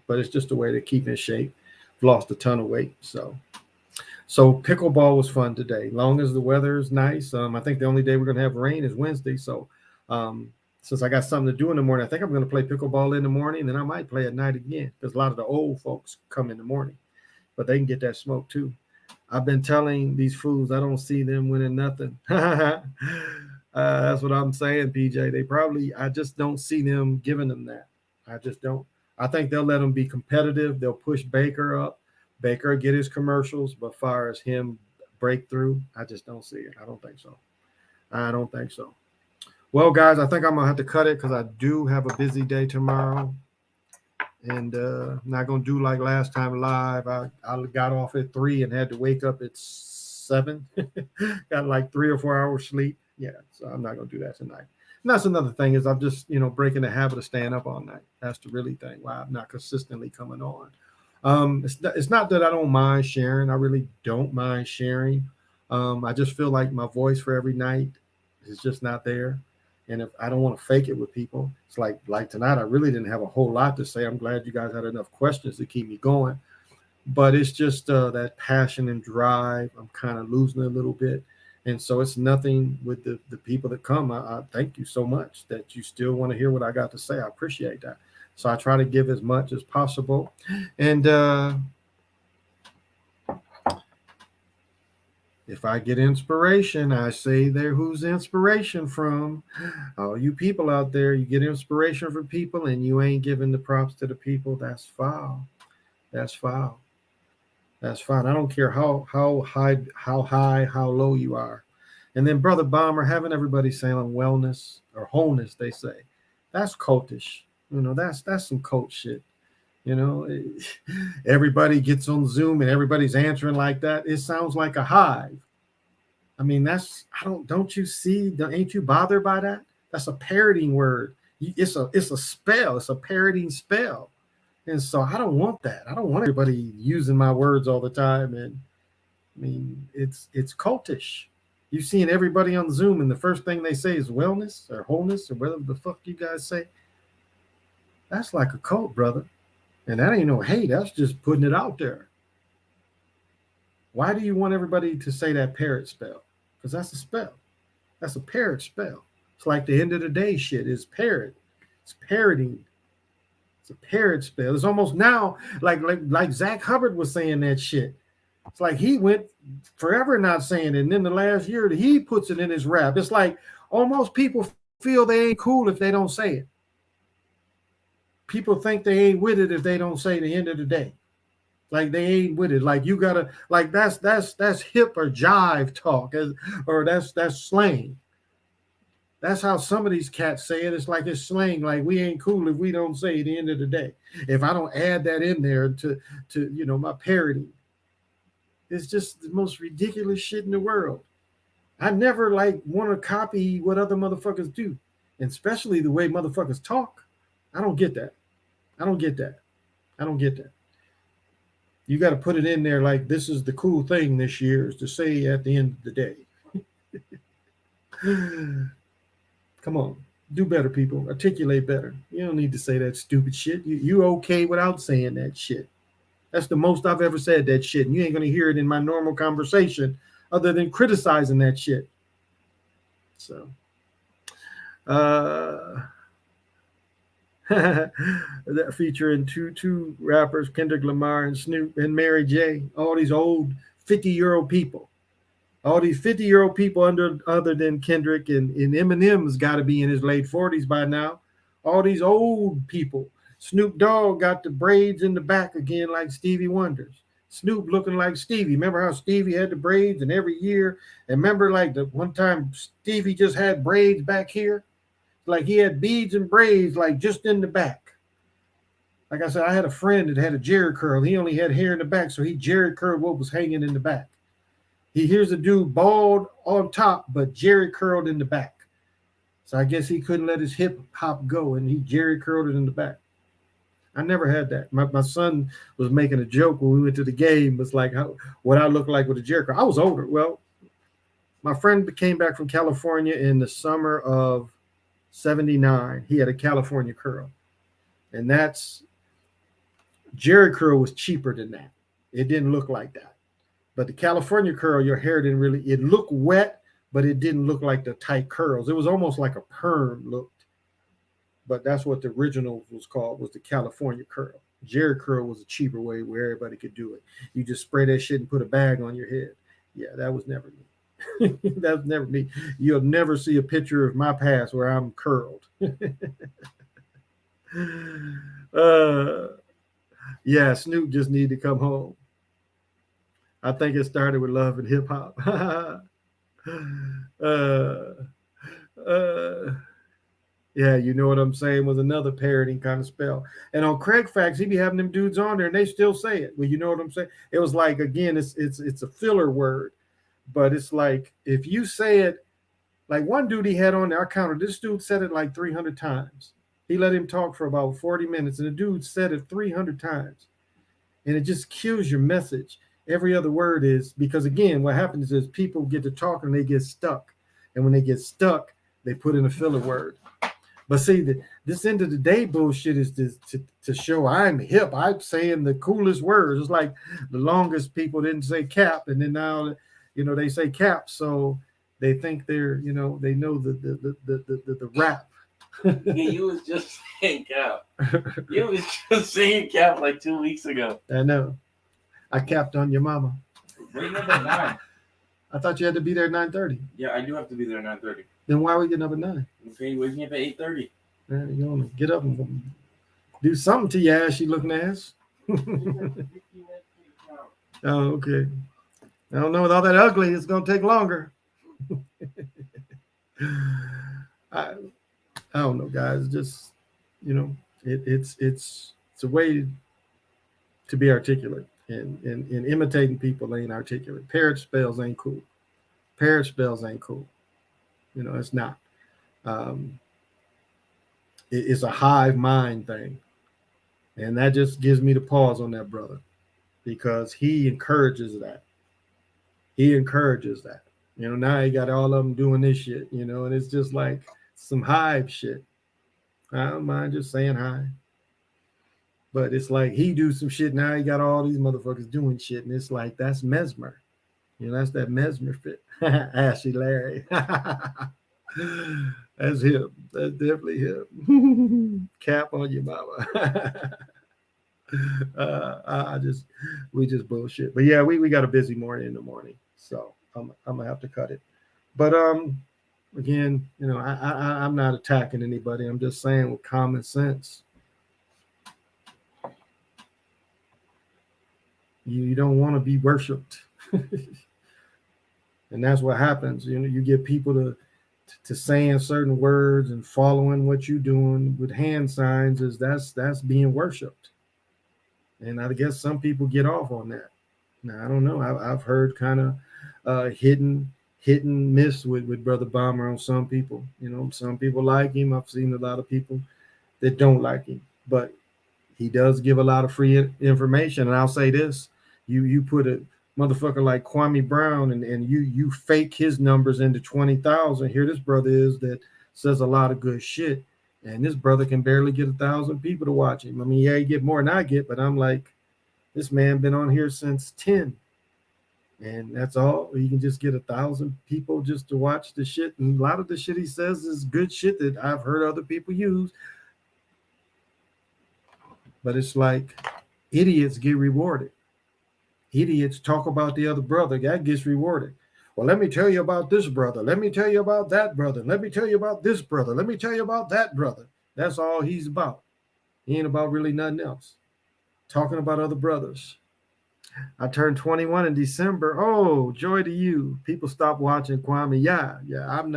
But it's just a way to keep in shape. I've lost a ton of weight, so pickleball was fun today. Long as the weather is nice. I think the only day we're gonna have rain is Wednesday. So since I got something to do in the morning, I think I'm going to play pickleball in the morning, and then I might play at night again because a lot of the old folks come in the morning, but they can get that smoke too. I've been telling these fools I don't see them winning nothing. That's what I'm saying, PJ. I just don't see them giving them that. I just don't. I think they'll let them be competitive. They'll push Baker up. Baker get his commercials, but as far as him breakthrough, I just don't see it. I don't think so. I don't think so. Well, guys, I think I'm going to have to cut it because I do have a busy day tomorrow. And I'm not going to do like last time live. I got off at 3 and had to wake up at 7. Got like 3 or 4 hours sleep. Yeah, so I'm not going to do that tonight. And that's another thing is I'm just, breaking the habit of staying up all night. That's the really thing why I'm not consistently coming on. It's not that I don't mind sharing. I really don't mind sharing. I just feel like my voice for every night is just not there. And if I don't want to fake it with people, it's like tonight, I really didn't have a whole lot to say. I'm glad you guys had enough questions to keep me going. But it's just that passion and drive. I'm kind of losing a little bit. And so it's nothing with the people that come. I thank you so much that you still want to hear what I got to say. I appreciate that. So I try to give as much as possible. And if I get inspiration, I say there, who's inspiration from? All you people out there, you get inspiration from people and you ain't giving the props to the people. That's foul. That's foul. That's fine. I don't care how high, how low you are. And then Brother Bomber, having everybody saying on wellness or wholeness, they say, that's cultish. That's some cult shit. Everybody gets on Zoom and everybody's answering like that. It sounds like a hive. I mean, don't you see? Ain't you bothered by that? That's a parroting word. It's a spell. It's a parroting spell. And so I don't want that. I don't want everybody using my words all the time. And I mean, it's cultish. You've seen everybody on Zoom, and the first thing they say is wellness or wholeness or whatever the fuck you guys say. That's like a cult, brother. And that ain't no hate. That's just putting it out there. Why do you want everybody to say that parrot spell? Because that's a spell. That's a parrot spell. It's like the end of the day shit is parrot. It's parroting. It's a parrot spell. It's almost now like Zach Hubbard was saying that shit. It's like he went forever not saying it. And then the last year he puts it in his rap. It's like almost people feel they ain't cool if they don't say it. People think they ain't with it if they don't say the end of the day. Like they ain't with it. Like you gotta, like that's hip or jive talk, or that's slang. That's how some of these cats say it. It's like it's slang. Like we ain't cool if we don't say the end of the day. If I don't add that in there to my parody, it's just the most ridiculous shit in the world. I never want to copy what other motherfuckers do, and especially the way motherfuckers talk. I don't get that. I don't get that. You got to put it in there like this is the cool thing this year is to say at the end of the day. Come on, do better, people. Articulate better. You don't need to say that stupid shit. You okay without saying that shit. That's the most I've ever said that shit. And you ain't going to hear it in my normal conversation other than criticizing that shit. So, featuring two rappers, Kendrick Lamar and Snoop and Mary J. All these old 50-year-old people. All these 50-year-old people other than Kendrick and Eminem's got to be in his late 40s by now. All these old people. Snoop Dogg got the braids in the back again like Stevie Wonder's. Snoop looking like Stevie. Remember how Stevie had the braids and every year? And remember like the one time Stevie just had braids back here? Like he had beads and braids like just in the back. Like I said, I had a friend that had a Jerry curl. He only had hair in the back, so he Jerry curled what was hanging in the back. Here's a dude bald on top, but Jerry curled in the back. So I guess he couldn't let his hip hop go, and he Jerry curled it in the back. I never had that. My son was making a joke when we went to the game. Was like, what I look like with a Jerry curl. I was older. Well, my friend came back from California in the summer of 79. He had a California curl. And that's Jerry curl was cheaper than that. It didn't look like that. But the California curl, your hair didn't really, it looked wet, but it didn't look like the tight curls. It was almost like a perm looked. But that's what the original was called, was the California curl. Jerry curl was a cheaper way where everybody could do it. You just spray that shit and put a bag on your head. Yeah, that was never me. That was never me. You'll never see a picture of my past where I'm curled. Yeah, Snoop just need to come home. I think it started with love and hip hop. Yeah, you know what I'm saying, was another parroting kind of spell. And on Craig Facts, he be having them dudes on there and they still say it. Well, you know what I'm saying? It was like, again, it's a filler word, but it's like if you say it, like one dude he had on there, I counted, this dude said it like 300 times. He let him talk for about 40 minutes and the dude said it 300 times. And it just kills your message. Every other word is, because again, what happens is people get to talking and they get stuck. And when they get stuck, They put in a filler word. But see, this end of the day bullshit is to show I'm hip. I'm saying the coolest words. It's like the longest people didn't say cap, and then now, they say cap. So they think they're, they know the rap. Yeah, you was just saying cap. You was just saying cap like 2 weeks ago. I know. I capped on your mama. Waking up at 9. I thought you had to be there at 9:30. Yeah, I do have to be there at 9:30. Then why are we getting up at 9? Okay, waking up at 8:30. Man, you want to get up and do something to your ashy looking ass. Oh, okay. I don't know, with all that ugly, it's gonna take longer. I don't know, guys. Just it's a way to be articulate, and imitating people ain't articulate. Parrot spells ain't cool. Parrot spells ain't cool. It's not. It's a hive mind thing, and that just gives me the pause on that brother, because he encourages that. Now he got all of them doing this shit, and it's just like some hive shit. I don't mind just saying hi. But it's like he do some shit, now he got all these motherfuckers doing shit, and it's like, that's mesmer. That's that mesmer fit. Ashy Larry. That's him. That's definitely him. Cap on your mama. We just bullshit. But yeah, we got a busy morning in the morning, so I'm gonna have to cut it. But again, I'm not attacking anybody. I'm just saying, with common sense, you don't want to be worshipped. And that's what happens. You get people to saying certain words and following what you're doing with hand signs, that's being worshipped. And I guess some people get off on that. Now, I don't know. I've heard kind of hit and miss with Brother Bomber on some people. Some people like him. I've seen a lot of people that don't like him, but he does give a lot of free information. And I'll say this: you put a motherfucker like Kwame Brown and you fake his numbers into 20,000. Here this brother is that says a lot of good shit, and this brother can barely get 1,000 people to watch him. I mean, yeah, he get more than I get, but I'm like, this man been on here since 10, and that's all. You can just get 1,000 people just to watch the shit, and a lot of the shit he says is good shit that I've heard other people use. But it's like, idiots get rewarded. Idiots talk about the other brother, that gets rewarded. Well, let me tell you about this brother. Let me tell you about that brother. Let me tell you about this brother. Let me tell you about that brother. That's all he's about. He ain't about really nothing else. Talking about other brothers. I turned 21 in December. Oh, joy to you. People stop watching Kwame. Yeah. I'm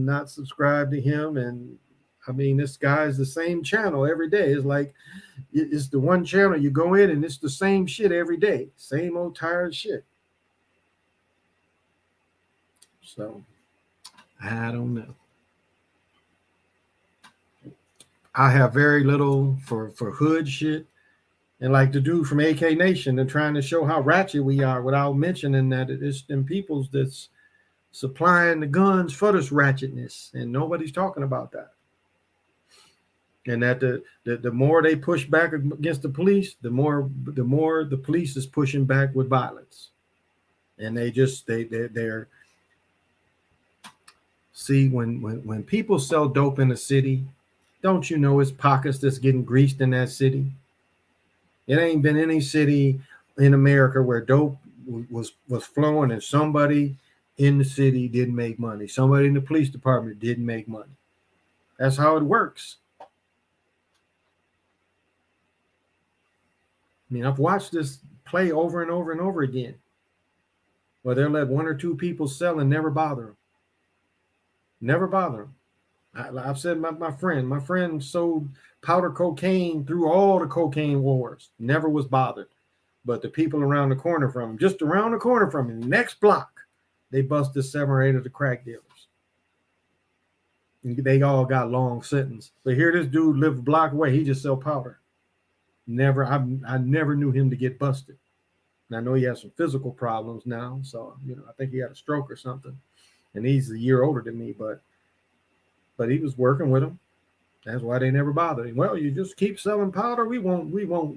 not subscribed to him, and I mean, this guy's the same channel every day. It's like, it's the one channel you go in and it's the same shit every day. Same old tired shit. So, I don't know. I have very little for hood shit. And like the dude from AK Nation, they're trying to show how ratchet we are without mentioning that it's them peoples that's supplying the guns for this ratchetness. And nobody's talking about that. And that the more they push back against the police, the more the police is pushing back with violence. And they're see, when people sell dope in a city, don't you know it's pockets that's getting greased in that city? It ain't been any city in America where dope was flowing and somebody in the city didn't make money. Somebody in the police department didn't make money. That's how it works. I mean, I've watched this play over and over and over again, where they'll let one or two people sell and never bother them. Never bother them. I've said my friend sold powder cocaine through all the cocaine wars. Never was bothered. But the people around the corner from him, just around the corner from him, next block, they busted 7 or 8 of the crack dealers. And they all got long sentence. But here this dude lived a block away. He just sell powder. I never knew him to get busted. And I know he has some physical problems now. So, I think he had a stroke or something. and he's a year older than me, but he was working with them. That's why they never bothered him. Well, you just keep selling powder. We won't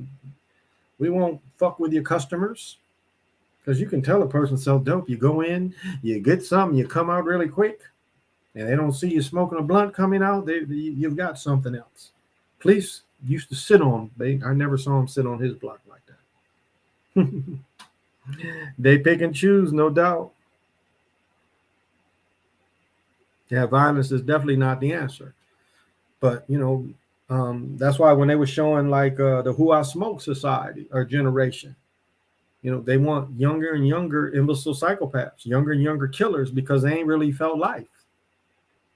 fuck with your customers. Because you can tell a person sell dope. You go in, you get something, you come out really quick, and they don't see you smoking a blunt coming out. You've got something else. Police used to sit on. I never saw him sit on his block like that. They pick and choose, no doubt. Yeah, violence is definitely not the answer. But that's why when they were showing like the Who I Smoke Society or generation, they want younger and younger imbecile psychopaths, younger and younger killers, because they ain't really felt life.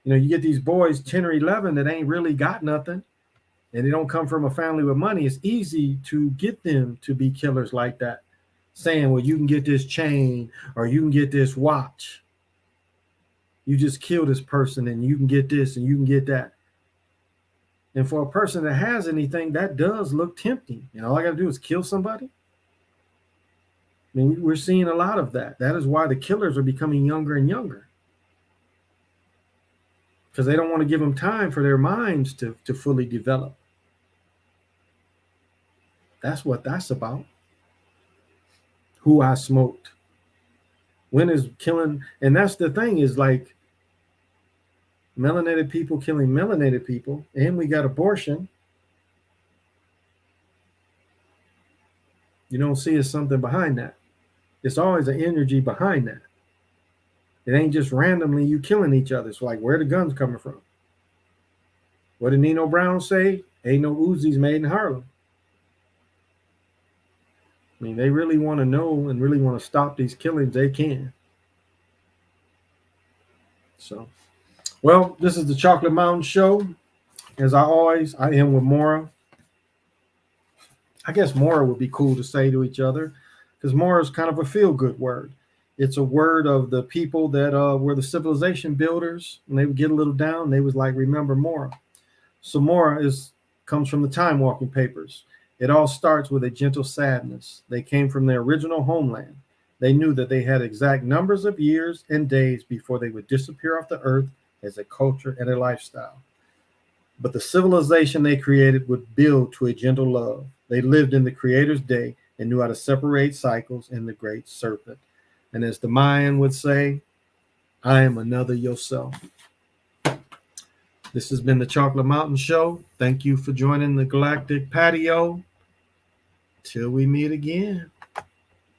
You get these boys 10 or 11 that ain't really got nothing, and they don't come from a family with money. It's easy to get them to be killers like that, saying, well, you can get this chain or you can get this watch. You just kill this person and you can get this and you can get that. And for a person that has anything, that does look tempting. All I got to do is kill somebody. I mean, we're seeing a lot of that. That is why the killers are becoming younger and younger. Because they don't want to give them time for their minds to fully develop. That's what that's about. Who I Smoked. When is killing, and that's the thing, is like melanated people killing melanated people, and we got abortion. You don't see something behind that. It's always an energy behind that. It ain't just randomly you killing each other. It's like, where the guns coming from? What did Nino Brown say? Ain't no Uzis made in Harlem. I mean, they really want to know and really want to stop these killings. They can. So, well, this is the Chocolate Mountain Show. As I am with Mora. I guess Mora would be cool to say to each other, because Mora is kind of a feel-good word. It's a word of the people that were the civilization builders. When they would get a little down, they was like, remember Mora. So Mora comes from the Time Walking Papers. It all starts with a gentle sadness. They came from their original homeland. They knew that they had exact numbers of years and days before they would disappear off the earth as a culture and a lifestyle. But the civilization they created would build to a gentle love. They lived in the Creator's day and knew how to separate cycles in the great serpent. And as the Mayan would say, I am another yourself. This has been the Chocolate Mountain Show. Thank you for joining the Galactic Patio. Till we meet again.